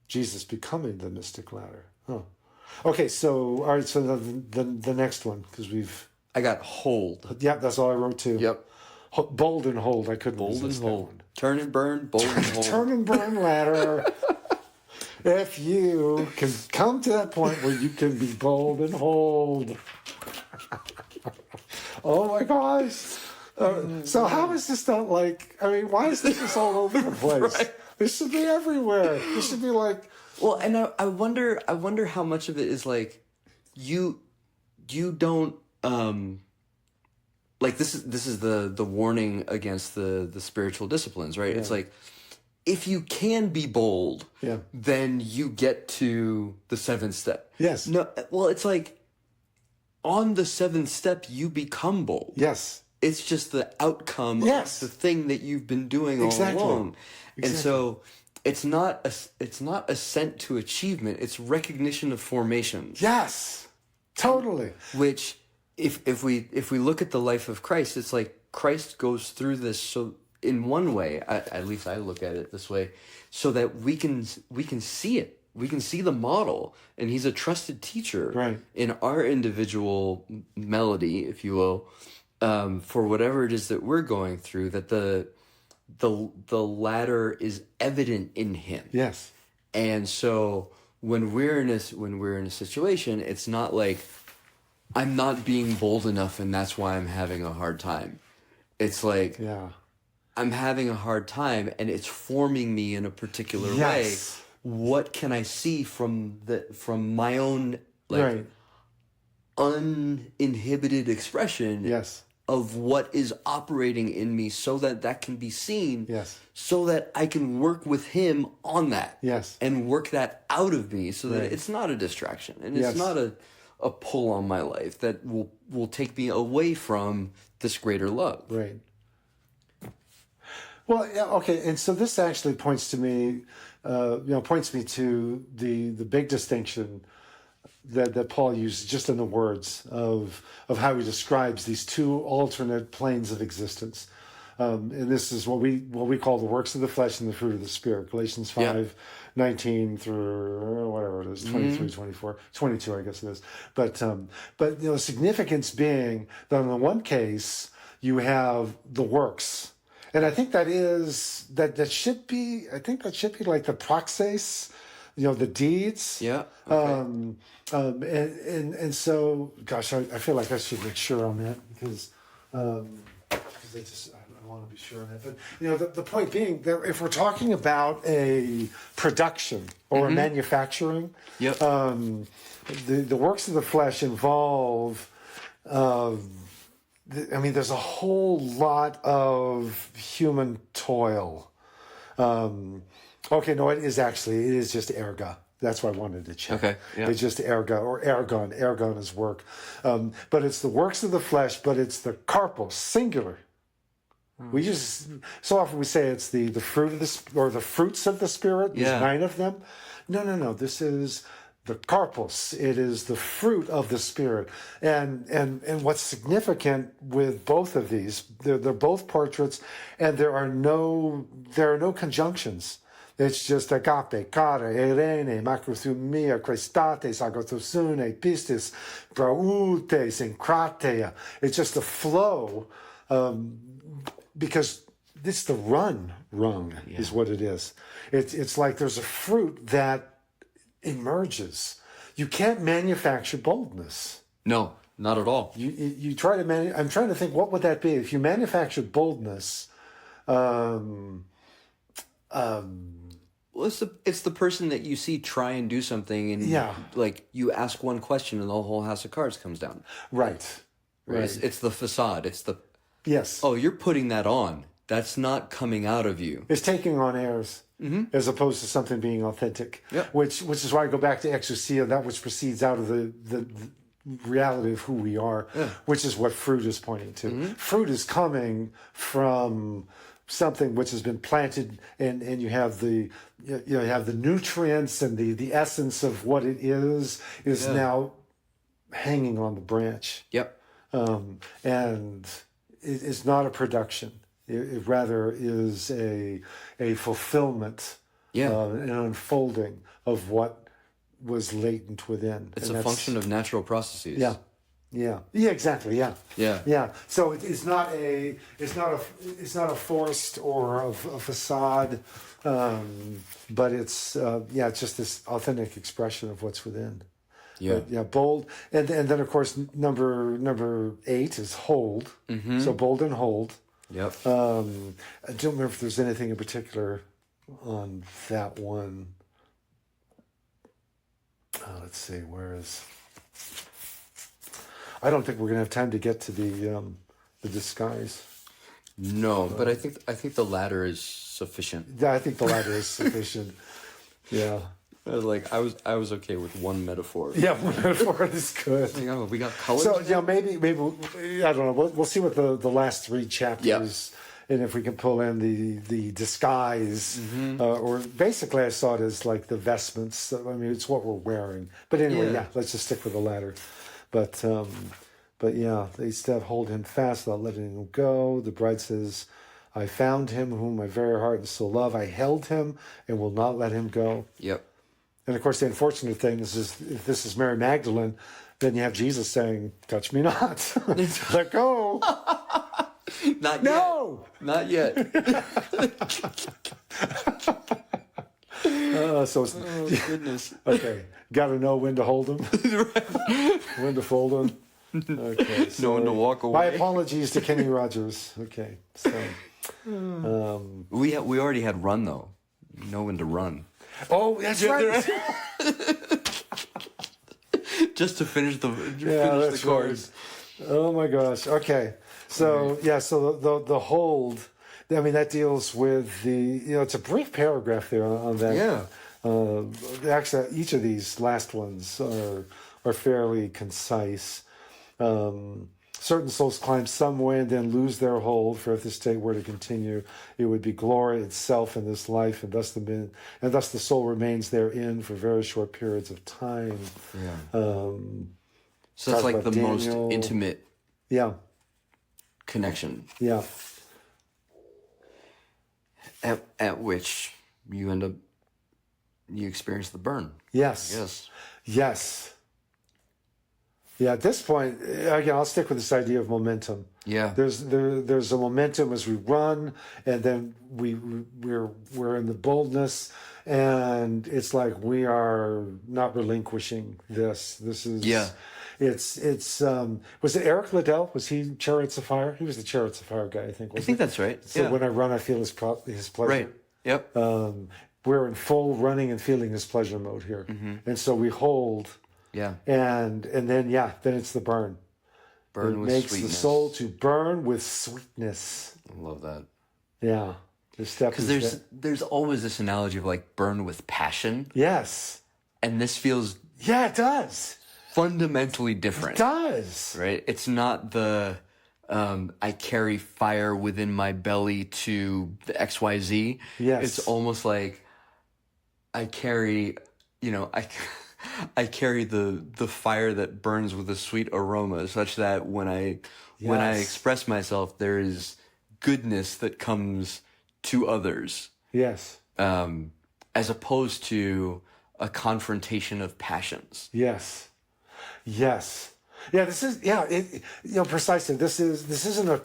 Jesus becoming the mystic ladder. Oh. Okay, so all right, so the next one, because I got hold. Yeah, that's all I wrote too. Yep. Bold and hold. I couldn't resist that one. Turn and burn, bold and hold. Turn and burn ladder. If you can come to that point where you can be bold and hold. Oh my gosh. So how is this not like, why is this all over the place? Right. This should be everywhere. This should be like. Well, and I wonder how much of it is like, you don't, like this is the warning against the spiritual disciplines, right? Yeah. It's like if you can be bold, Yeah. then you get to the seventh step. Yes. No, well, it's like on the seventh step, you become bold. Yes. It's just the outcome Yes. of the thing that you've been doing Exactly. all along. Exactly. And so it's not ascent to achievement, it's recognition of formations. Yes. Totally. Which if we look at the life of Christ, it's like Christ goes through this, so in one way, at least I look at it this way, so that we can see it. We can see the model, and he's a trusted teacher Right. in our individual melody, if you will, for whatever it is that we're going through. That the latter is evident in him. Yes. And so when we're in a situation, it's not like I'm not being bold enough, and that's why I'm having a hard time. It's like, Yeah. I'm having a hard time, and it's forming me in a particular Yes. way. What can I see from my own Right. uninhibited expression Yes. of what is operating in me, so that can be seen, Yes. so that I can work with him on that, Yes. and work that out of me, so that Right. it's not a distraction, and Yes. it's not a pull on my life that will take me away from this greater love. Right. Well, yeah, okay, and so this actually points to me, points me to the big distinction that Paul uses just in the words of how he describes these two alternate planes of existence, and this is what we call the works of the flesh and the fruit of the Spirit. Galatians 5:19 through whatever it is, 23, 24, 22, I guess it is. But significance being that in the one case you have the works. And I think that should be like the praxis, the deeds. Yeah. Okay. And so, gosh, I feel like I should make sure on that because I want to be sure on that. But the point being that if we're talking about a production or a manufacturing, Yep. the works of the flesh involve. There's a whole lot of human toil. It is just erga. That's what I wanted to check. Okay, yeah. It's just erga or ergon. Ergon is work. But it's the works of the flesh, but it's the carpos, singular. We just, so often we say it's the fruit of the fruits of the Spirit. There's 9 of them. No. This is the carpos. It is the fruit of the Spirit. And what's significant with both of these, they're both portraits, and there are no conjunctions. It's just agape, kare, erene, makrothumia, Christates, agothosune, pistis, prautes, and krateia. It's just a flow, because it's the rung is what it is. It's like there's a fruit that emerges. You can't manufacture boldness. No, not at all. You try to I'm trying to think, what would that be if you manufactured boldness? Well, it's the person that you see try and do something, and like you ask one question, and the whole house of cards comes down. Right. It's the facade. It's the yes. Oh, you're putting that on. That's not coming out of you. It's taking on airs, as opposed to something being authentic. Yep. Which is why I go back to exousia, that which proceeds out of the reality of who we are, which is what fruit is pointing to. Fruit is coming from something which has been planted, and you have the nutrients and the essence of what it is now hanging on the branch. Yep. And it's not a production. It rather is a fulfillment, an unfolding of what was latent within. It's a function of natural processes. Yeah, exactly. Yeah. So it's not a forced or a facade, but it's just this authentic expression of what's within. Bold, and then of course number 8 is hold. So bold and hold. Yep. I don't remember if there's anything in particular on that one. Let's see, where is? I don't think we're gonna have time to get to the disguise. No, but I think the latter is sufficient. Yeah, I think the latter is sufficient. Yeah. I was okay with one metaphor. Yeah, metaphor is good. Like, oh, we got colors. So yeah, maybe I don't know. We'll see what the last three chapters, and if we can pull in the disguise, or basically I saw it as like the vestments. I mean, it's what we're wearing. But anyway, yeah, let's just stick with the latter. But yeah, they instead hold him fast without letting him go. The bride says, "I found him, whom my very heart and soul love. I held him and will not let him go." Yep. And of course, the unfortunate thing is if this is Mary Magdalene, then you have Jesus saying, "Touch me not, let go." Not No, yet. Not yet. So it's, Oh goodness. okay, got to know when to hold them, when to fold them. Okay, so Know when to walk away. my apologies to Kenny Rogers. Okay, so We already had run though. Know when to run. oh, that's right. Just to finish the That's chorus. right. Oh my gosh. Okay. So yeah. So the hold. I mean, that deals with it's a brief paragraph there on that. Yeah. Actually, each of these last ones are fairly concise. Certain souls climb some way and then lose their hold. For if this state were to continue, it would be glory itself in this life, and thus the soul remains therein for very short periods of time. Yeah. So talk it's like about the most Daniel. intimate Yeah. connection Yeah. at which you experience the burn. Yes. Yes. Yes. Yeah, at this point, again, I'll stick with this idea of momentum. Yeah. There's a momentum as we run, and then we're in the boldness, and it's like we are not relinquishing this. This is It's was it Eric Liddell? Was he Chariots of Fire? He was the Chariots of Fire guy, I think. I think that's right. So when I run, I feel his pleasure. Right. Yep. We're in full running and feeling his pleasure mode here, and so we hold. Yeah. And then then it's the burn. Burn it with makes sweetness. the soul to burn with sweetness. I love that. Yeah. The step is Because there's always this analogy of like burn with passion. Yes. And this feels it does. fundamentally different. It does. Right? It's not the I carry fire within my belly to the XYZ. Yes. It's almost like I carry, I carry the fire that burns with a sweet aroma, such that when I express myself, there is goodness that comes to others. Yes. As opposed to a confrontation of passions. Yes. Yes. Yeah, this is precisely. This isn't a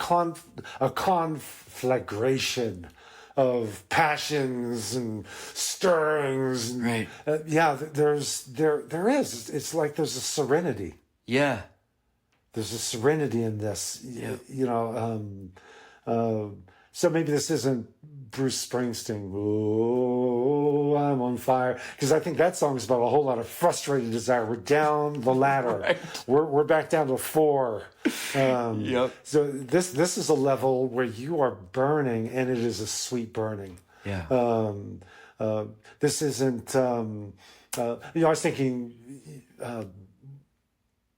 conflagration of passions and stirrings. Right. There is. It's like there's a serenity. Yeah. There's a serenity in this. Yeah. So maybe this isn't Bruce Springsteen. Oh, I'm on fire. Because I think that song is about a whole lot of frustrated desire. We're down the ladder. Right. We're back down to 4. Yep. So this is a level where you are burning, and it is a sweet burning. Yeah. This isn't. I was thinking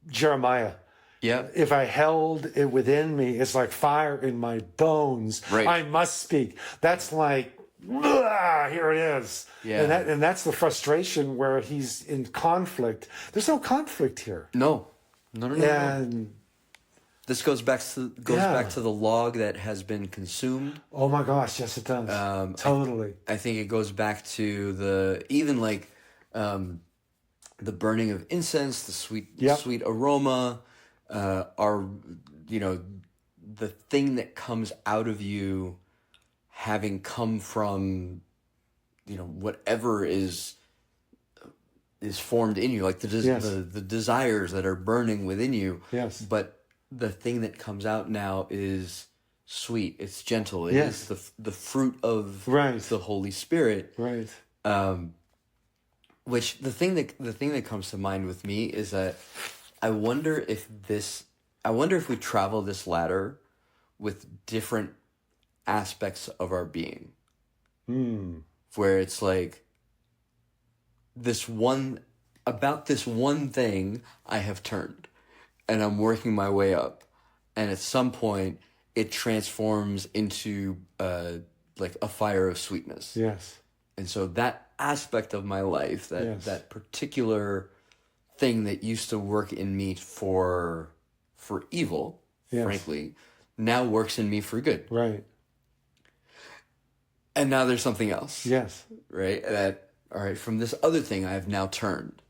Jeremiah. Yeah. If I held it within me, it's like fire in my bones. Right. I must speak. That's like, here it is. Yeah. And that's the frustration where he's in conflict. There's no conflict here. No. No. And this goes back to the log that has been consumed. oh my gosh, yes it does. Totally. I think it goes back to the burning of incense, the sweet aroma. The thing that comes out of you having come from, whatever is formed in you, like the desires that are burning within you. Yes. But the thing that comes out now is sweet. It's gentle. It is the fruit of the Holy Spirit. Right. Which the thing that comes to mind with me is that I wonder if we travel this ladder with different aspects of our being, Mm. where it's like this one thing I have turned, and I'm working my way up, and at some point it transforms into like a fire of sweetness. Yes. And so that aspect of my life, that particular thing that used to work in me for evil, frankly, now works in me for good. Right. And now there's something else. Yes. Right? That, all right, from this other thing I have now turned.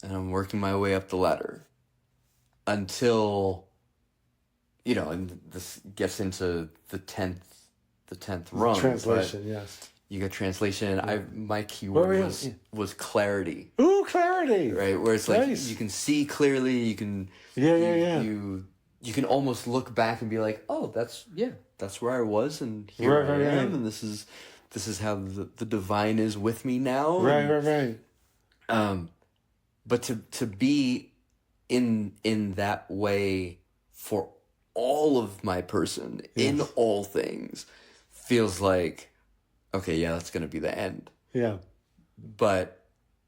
And I'm working my way up the ladder until, and this gets into the 10th rung. Translation, yes. You got translation. My keyword was clarity. Ooh, clarity. Right? Where it's like you can see clearly, you can you can almost look back and be like, oh, that's where I was, and here I am, and this is how the divine is with me now. Right. But to be in that way for all of my person, in all things, feels like, okay, yeah, that's going to be the end. Yeah. But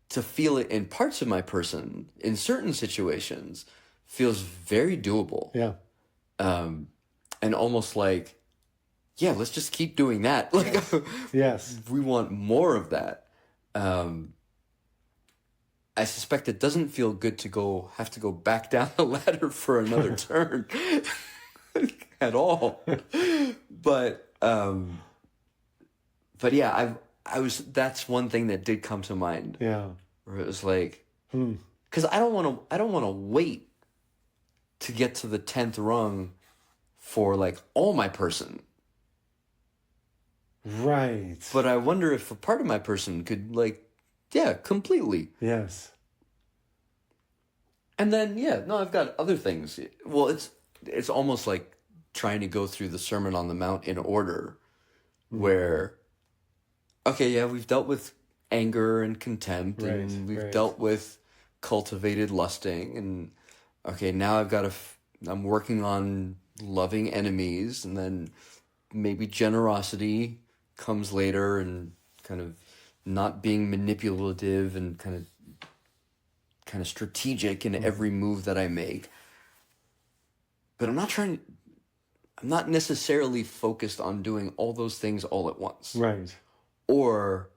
to feel it in parts of my person, in certain situations, feels very doable. Yeah. And almost like, yeah, let's just keep doing that. Like, yes, we want more of that. I suspect it doesn't feel good to have to go back down the ladder for another turn at all. But yeah, that's one thing that did come to mind. Yeah. Where it was like, because I don't want to wait to get to the 10th rung for like all my person. Right. But I wonder if a part of my person could completely. Yes. And then, I've got other things. Well, it's almost like trying to go through the Sermon on the Mount in order, where, okay, we've dealt with anger and contempt, and we've dealt with cultivated lusting, and okay, now I'm working on loving enemies, and then maybe generosity comes later, and kind of not being manipulative and kind of strategic in every move that I make. But I'm not necessarily focused on doing all those things all at once. Right. Or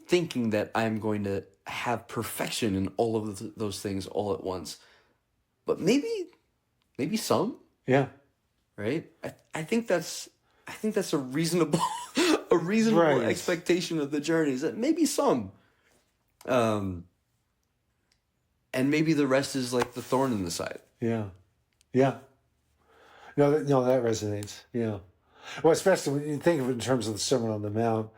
thinking that I'm going to have perfection in all of those things all at once. But maybe some. Yeah. Right? I think that's a reasonable expectation of the journey, is that maybe some. And maybe the rest is like the thorn in the side. Yeah. Yeah. No, that resonates. Yeah. Well, especially when you think of it in terms of the Sermon on the Mount,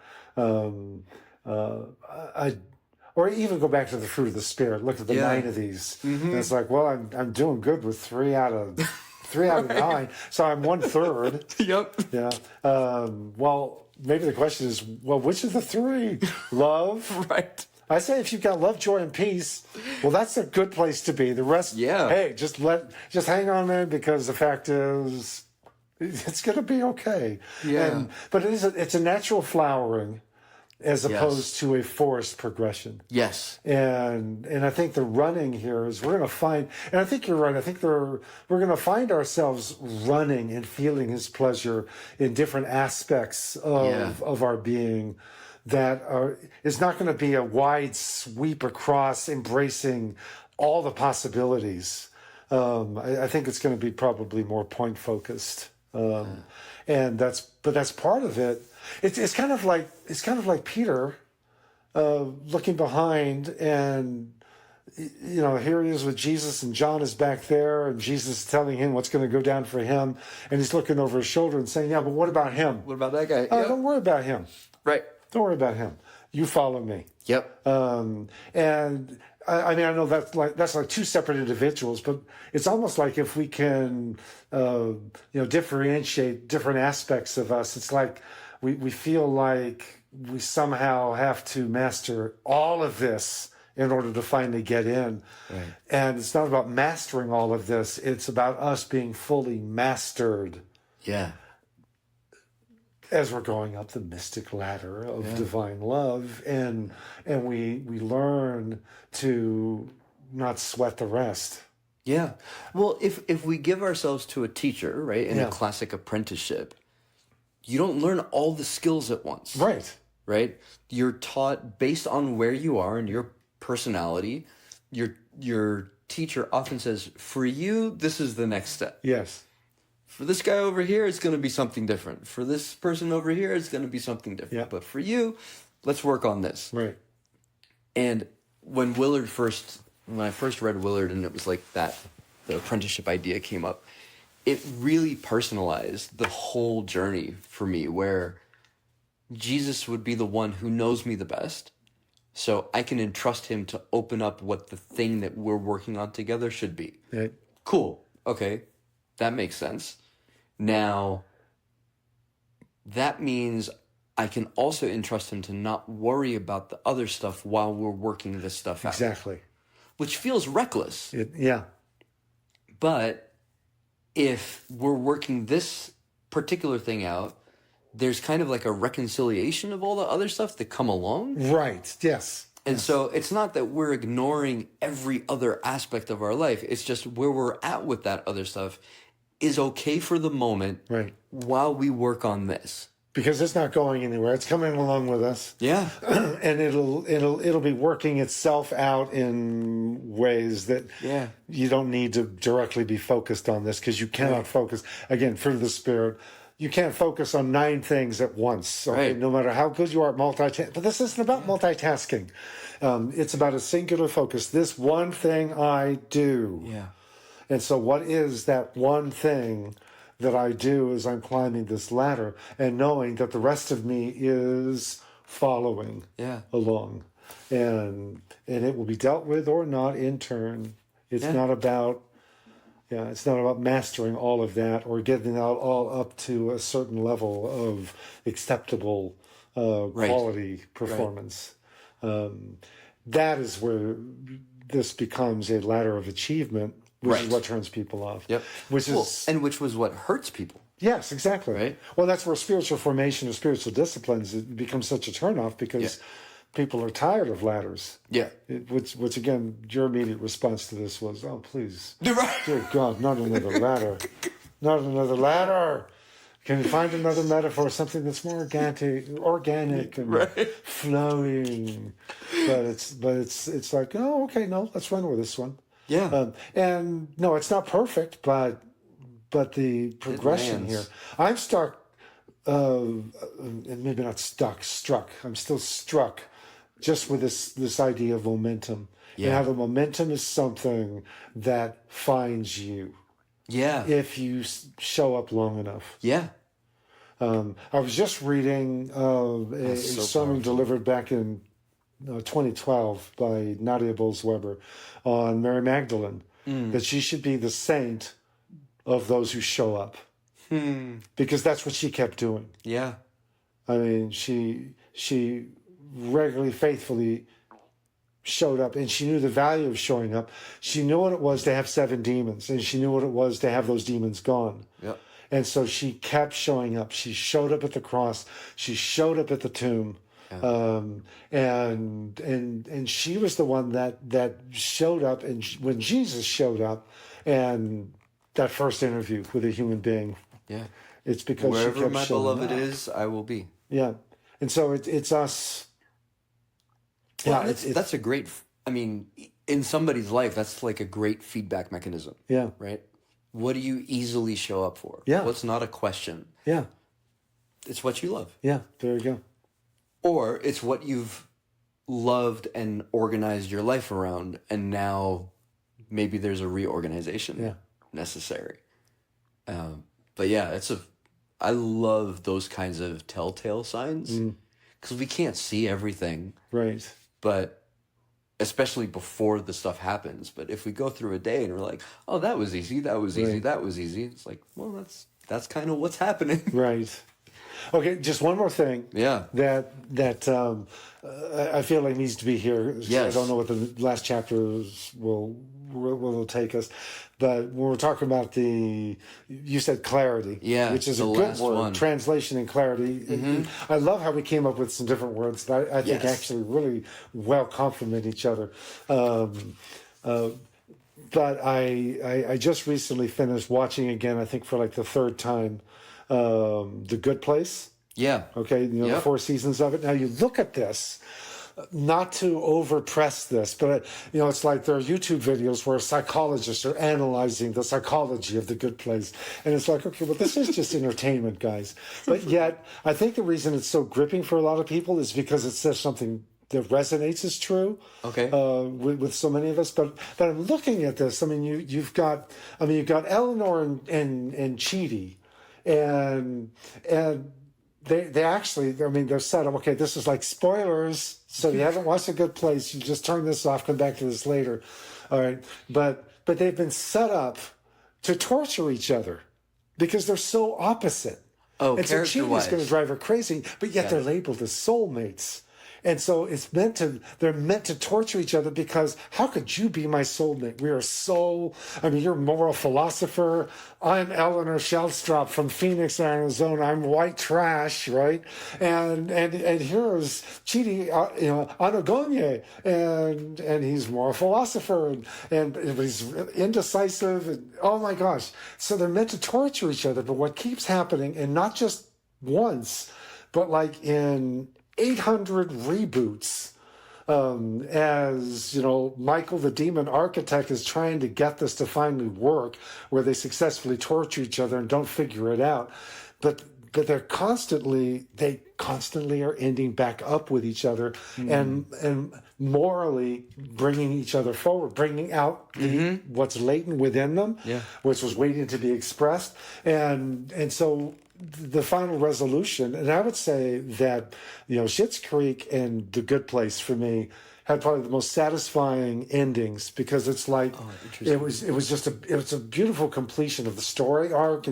or even go back to the fruit of the Spirit. Look at the 9 of these. Mm-hmm. And it's like, well, I'm doing good with 3 out of 9, so I'm 1/3. Yep. Yeah. Well, maybe the question is, well, which of the 3? Love. Right. I say if you've got love, joy, and peace, well, that's a good place to be. The rest, hey, just hang on there, because the fact is, it's going to be okay. Yeah. But it's a natural flowering as opposed to a forced progression. Yes. And I think the running here is we're going to find, and I think you're right, I think we're going to find ourselves running and feeling his pleasure in different aspects of our being. It's not going to be a wide sweep across embracing all the possibilities. I think it's going to be probably more point focused, and that's part of it. It's kind of like Peter looking behind, and here he is with Jesus, and John is back there, and Jesus is telling him what's going to go down for him, and he's looking over his shoulder and saying, "Yeah, but what about him? What about that guy? Don't worry about him. Right." Don't worry about him. You follow me. Yep. And I know that's like 2 separate individuals, but it's almost like if we can, differentiate different aspects of us. It's like we feel like we somehow have to master all of this in order to finally get in. Right. And it's not about mastering all of this. It's about us being fully mastered. Yeah. as we're going up the mystic ladder of divine love, and we learn to not sweat the rest. Yeah. Well, if we give ourselves to a teacher, right, in a Yeah. classic apprenticeship, you don't learn all the skills at once. Right. Right? You're taught based on where you are and your personality. Your teacher often says, for you, this is the next step. Yes. For this guy over here, it's going to be something different. For this person over here, it's going to be something different. Yeah. But for you, let's work on this. Right. And when I first read Willard, and it was like that, the apprenticeship idea came up, it really personalized the whole journey for me, where Jesus would be the one who knows me the best. So I can entrust him to open up what the thing that we're working on together should be. Right. Cool. Okay. That makes sense. Now, that means I can also entrust him to not worry about the other stuff while we're working this stuff out. Exactly. Which feels reckless. Yeah. But if we're working this particular thing out, there's kind of like a reconciliation of all the other stuff that come along. Right. Yes. And so it's not that we're ignoring every other aspect of our life. It's just where we're at with that other stuff is okay for the moment, Right. while we work on this. Because it's not going anywhere. It's coming along with us. Yeah. And it'll be working itself out in ways that you don't need to directly be focused on this, because you cannot focus, again, for the Spirit, you can't focus on 9 things at once. Okay? Right. No matter how good you are at multitasking. But this isn't about multitasking. It's about a singular focus. This one thing I do. Yeah. And so what is that one thing that I do as I'm climbing this ladder, and knowing that the rest of me is following along, and it will be dealt with or not in turn. It's not about mastering all of that or getting that all up to a certain level of acceptable quality performance. That is where this becomes a ladder of achievement, which is what turns people off. Yep. Which was what hurts people. Yes, exactly. Right. Well, that's where spiritual formation or spiritual disciplines, it becomes such a turnoff, because people are tired of ladders. Yeah. Which again, your immediate response to this was, "Oh, please, Right. dear God, not another ladder, not another ladder. Can you find another metaphor, something that's more organic and flowing?" But it's like, oh, okay, no, let's run with this one. Yeah. And no, it's not perfect, but the progression here, I'm stuck, and maybe not struck. I'm still struck just with this idea of momentum. Yeah. And how the momentum is something that finds you. Yeah. If you show up long enough. Yeah. I was just reading a sermon delivered back in 2012 by Nadia Bolz-Weber on Mary Magdalene, that she should be the saint of those who show up, because that's what she kept doing. Yeah. I mean, she regularly, faithfully showed up, and she knew the value of showing up. She knew what it was to have 7 demons, and she knew what it was to have those demons gone. Yep. And so she kept showing up. She showed up at the cross. She showed up at the tomb. And she was the one that showed up, and when Jesus showed up, and that first interview with a human being, it's because wherever she kept my showing beloved up. is, I will be. Yeah, and so it's us. Well, that's a great. I mean, in somebody's life, that's like a great feedback mechanism. Yeah. Right. What do you easily show up for? Yeah. What's not a question? Yeah. It's what you love. Yeah. There you go. Or it's what you've loved and organized your life around, and now maybe there's a reorganization necessary. But yeah, I love those kinds of telltale signs, because we can't see everything. Right. But especially before the stuff happens. But if we go through a day and we're like, oh, that was easy, that was easy, that was easy. It's like, well, that's kind of what's happening. Right. Okay, just one more thing. Yeah. That I feel like needs to be here. Yes. I don't know what the last chapter will take us, but when we're talking about you said clarity, Yeah, which is a the good last word. one. Translation and clarity. I love how we came up with some different words that I think Yes. actually really well complement each other. But I just recently finished watching again, I think for like the third time, The Good Place. Yeah. Okay, the Yep. 4 seasons of it. Now you look at this, not to overpress this, but it's like there are YouTube videos where psychologists are analyzing the psychology of The Good Place, and it's like, okay, well, this is just entertainment, guys. But yet, I think the reason it's so gripping for a lot of people is because it says something that resonates as true. Okay. With so many of us, but I'm looking at this. I mean, you've got Eleanor and Chidi, and they actually, I mean, they're set up. Okay, this is like spoilers. So if you haven't watched A Good Place, you just turn this off. Come back to this later. All right, but they've been set up to torture each other because they're so opposite. Oh, and so Chidi's character-wise. going to drive her crazy, but yet they're labeled as soulmates. And so they're meant to torture each other because how could you be my soulmate? We are you're a moral philosopher. I'm Eleanor Shellstrop from Phoenix, Arizona. I'm white trash, right? And here's Chidi, Anagonye, and he's moral philosopher and he's indecisive. And, oh my gosh. So they're meant to torture each other. But what keeps happening, and not just once, but like in 800 reboots, as Michael the Demon Architect is trying to get this to finally work, where they successfully torture each other and don't figure it out, but they constantly are ending back up with each other and morally bringing each other forward, bringing out what's latent within them, which was waiting to be expressed, and so the final resolution, and I would say that Schitt's Creek and The Good Place for me had probably the most satisfying endings because it's like it was a beautiful completion of the story arc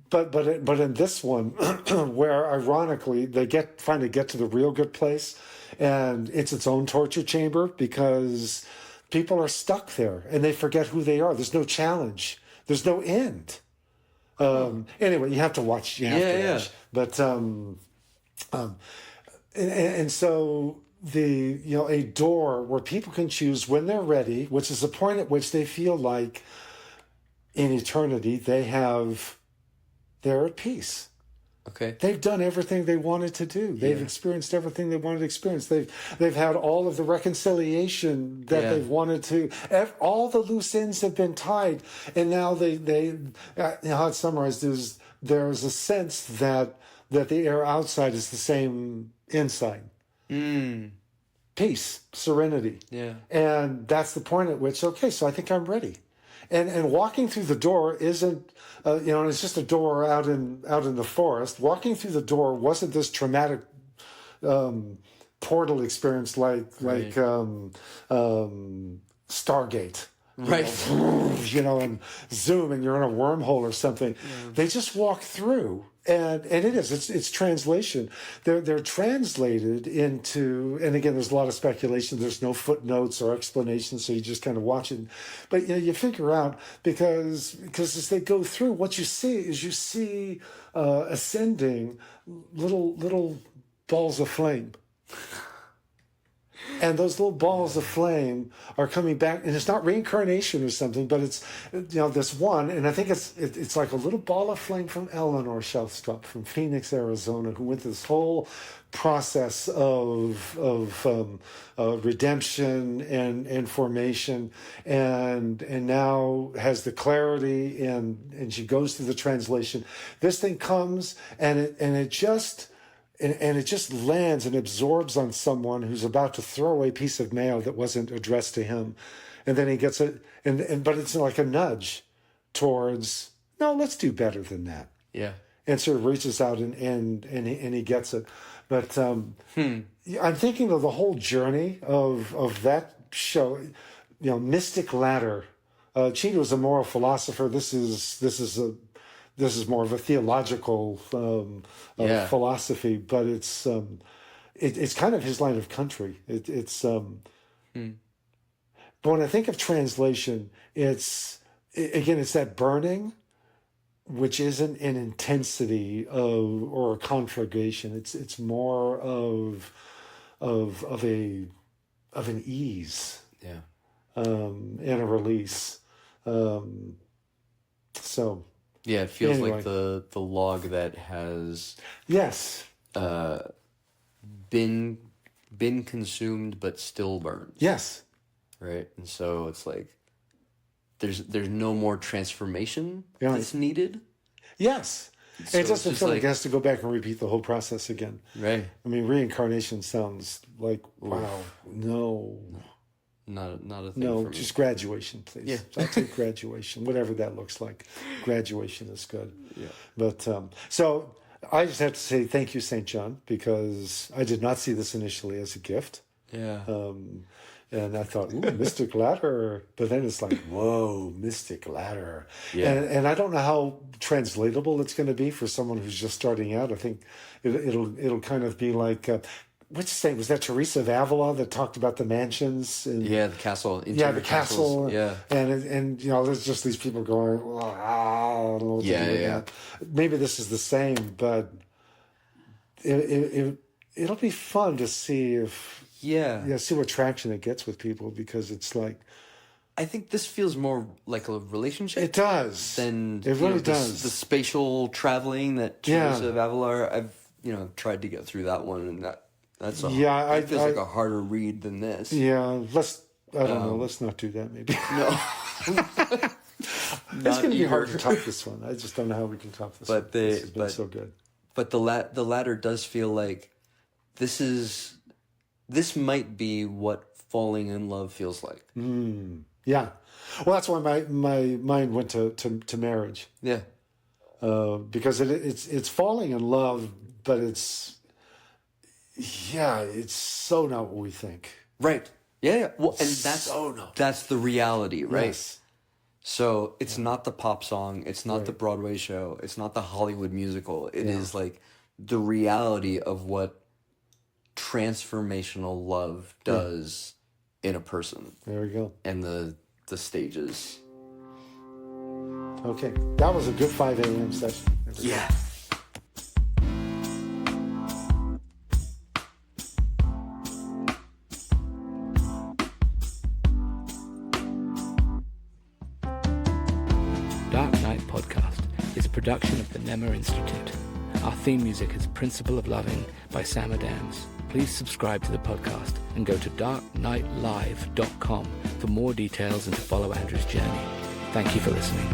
but in this one where ironically they finally get to the real good place and it's its own torture chamber because people are stuck there and they forget who they are. There's no challenge. There's no end. Anyway, you have to watch. Watch. But and so a door where people can choose when they're ready, which is the point at which they feel like in eternity they're at peace. Okay. They've done everything they wanted to do. They've experienced everything they wanted to experience. They've had all of the reconciliation that they've wanted to. All the loose ends have been tied, and now how it's summarized is there's a sense that the air outside is the same inside. Peace, serenity. Yeah. And that's the point at which, okay, so I think I'm ready. And walking through the door isn't, and it's just a door out in the forest. Walking through the door wasn't this traumatic portal experience like Stargate. Right. And zoom and you're in a wormhole or something. Yeah. They just walk through. And it's translation. They're translated into, and again, there's a lot of speculation. There's no footnotes or explanations, so you just kind of watch it. But you figure out because as they go through, what you see ascending little balls of flame. And those little balls of flame are coming back, and it's not reincarnation or something, but it's this one, and I think it's like a little ball of flame from Eleanor Shellstrop from Phoenix, Arizona, who went through this whole process of redemption and formation, and now has the clarity, and she goes through the translation. This thing comes, and it just lands and absorbs on someone who's about to throw away a piece of mail that wasn't addressed to him. And then he gets it, but it's like a nudge towards, no, let's do better than that. Yeah. And sort of reaches out and he gets it. But I'm thinking of the whole journey of that show, Mystic Ladder. Chidi was a moral philosopher. This is this is more of a theological Yeah. philosophy, but it's kind of his line of country. But when I think of translation, it's that burning, which isn't an intensity or a conflagration. It's more of an ease, Yeah. and a release. So Yeah, it feels anyway. like the log that has Yes, been consumed but still burns. yes, Right? And so it's like there's no more transformation Yeah. that's needed. yes. So It it's doesn't just feel like like- it has to go back and repeat the whole process again. Right. I mean, reincarnation sounds like, wow, no, Not a thing no, for me. just graduation, please. Yeah. I'll take graduation, whatever that looks like. Graduation is good. Yeah. But so I just have to say thank you, St. John, because I did not see this initially as a gift. Yeah. And I thought, ooh, mystic ladder. But then it's like, whoa, mystic ladder. Yeah. And I don't know how translatable it's going to be for someone who's just starting out. I think it'll kind of be like, which saint was that? Teresa of Avila that talked about the mansions. And, Yeah, the castle. yeah, interior the castle. castles. Yeah. And there's just these people going, I don't know what to do with that. Maybe this is the same, but it'll be fun to see if. Yeah. See what traction it gets with people, because it's like I think this feels more like a relationship. it does. Than It really the does. spatial traveling that Yeah. Teresa of Avila. I've tried to get through that one, and that's Yeah, it feels like a harder read than this. Yeah, I don't know. Let's not do that. Maybe No. it's going to be hard to top this one. I just don't know how we can top this. But one. This has been so good. But the latter does feel like this might be what falling in love feels like. Yeah, well, that's why my mind went to marriage. Yeah. Because it's falling in love, but it's so not what we think. Right. Yeah. Well, and So not. that's the reality, right? Yes. So it's not the pop song, it's not Right. the Broadway show, it's not the Hollywood musical. It is like the reality of what transformational love does in a person, There we go. and the stages. Okay, that was a good 5 a.m. session. Yeah. Dark Night Podcast is a production of the Nemmer Institute. Our theme music is Principle of Loving by Sam Adams. Please subscribe to the podcast and go to darknightlive.com for more details and to follow Andrew's journey. Thank you for listening.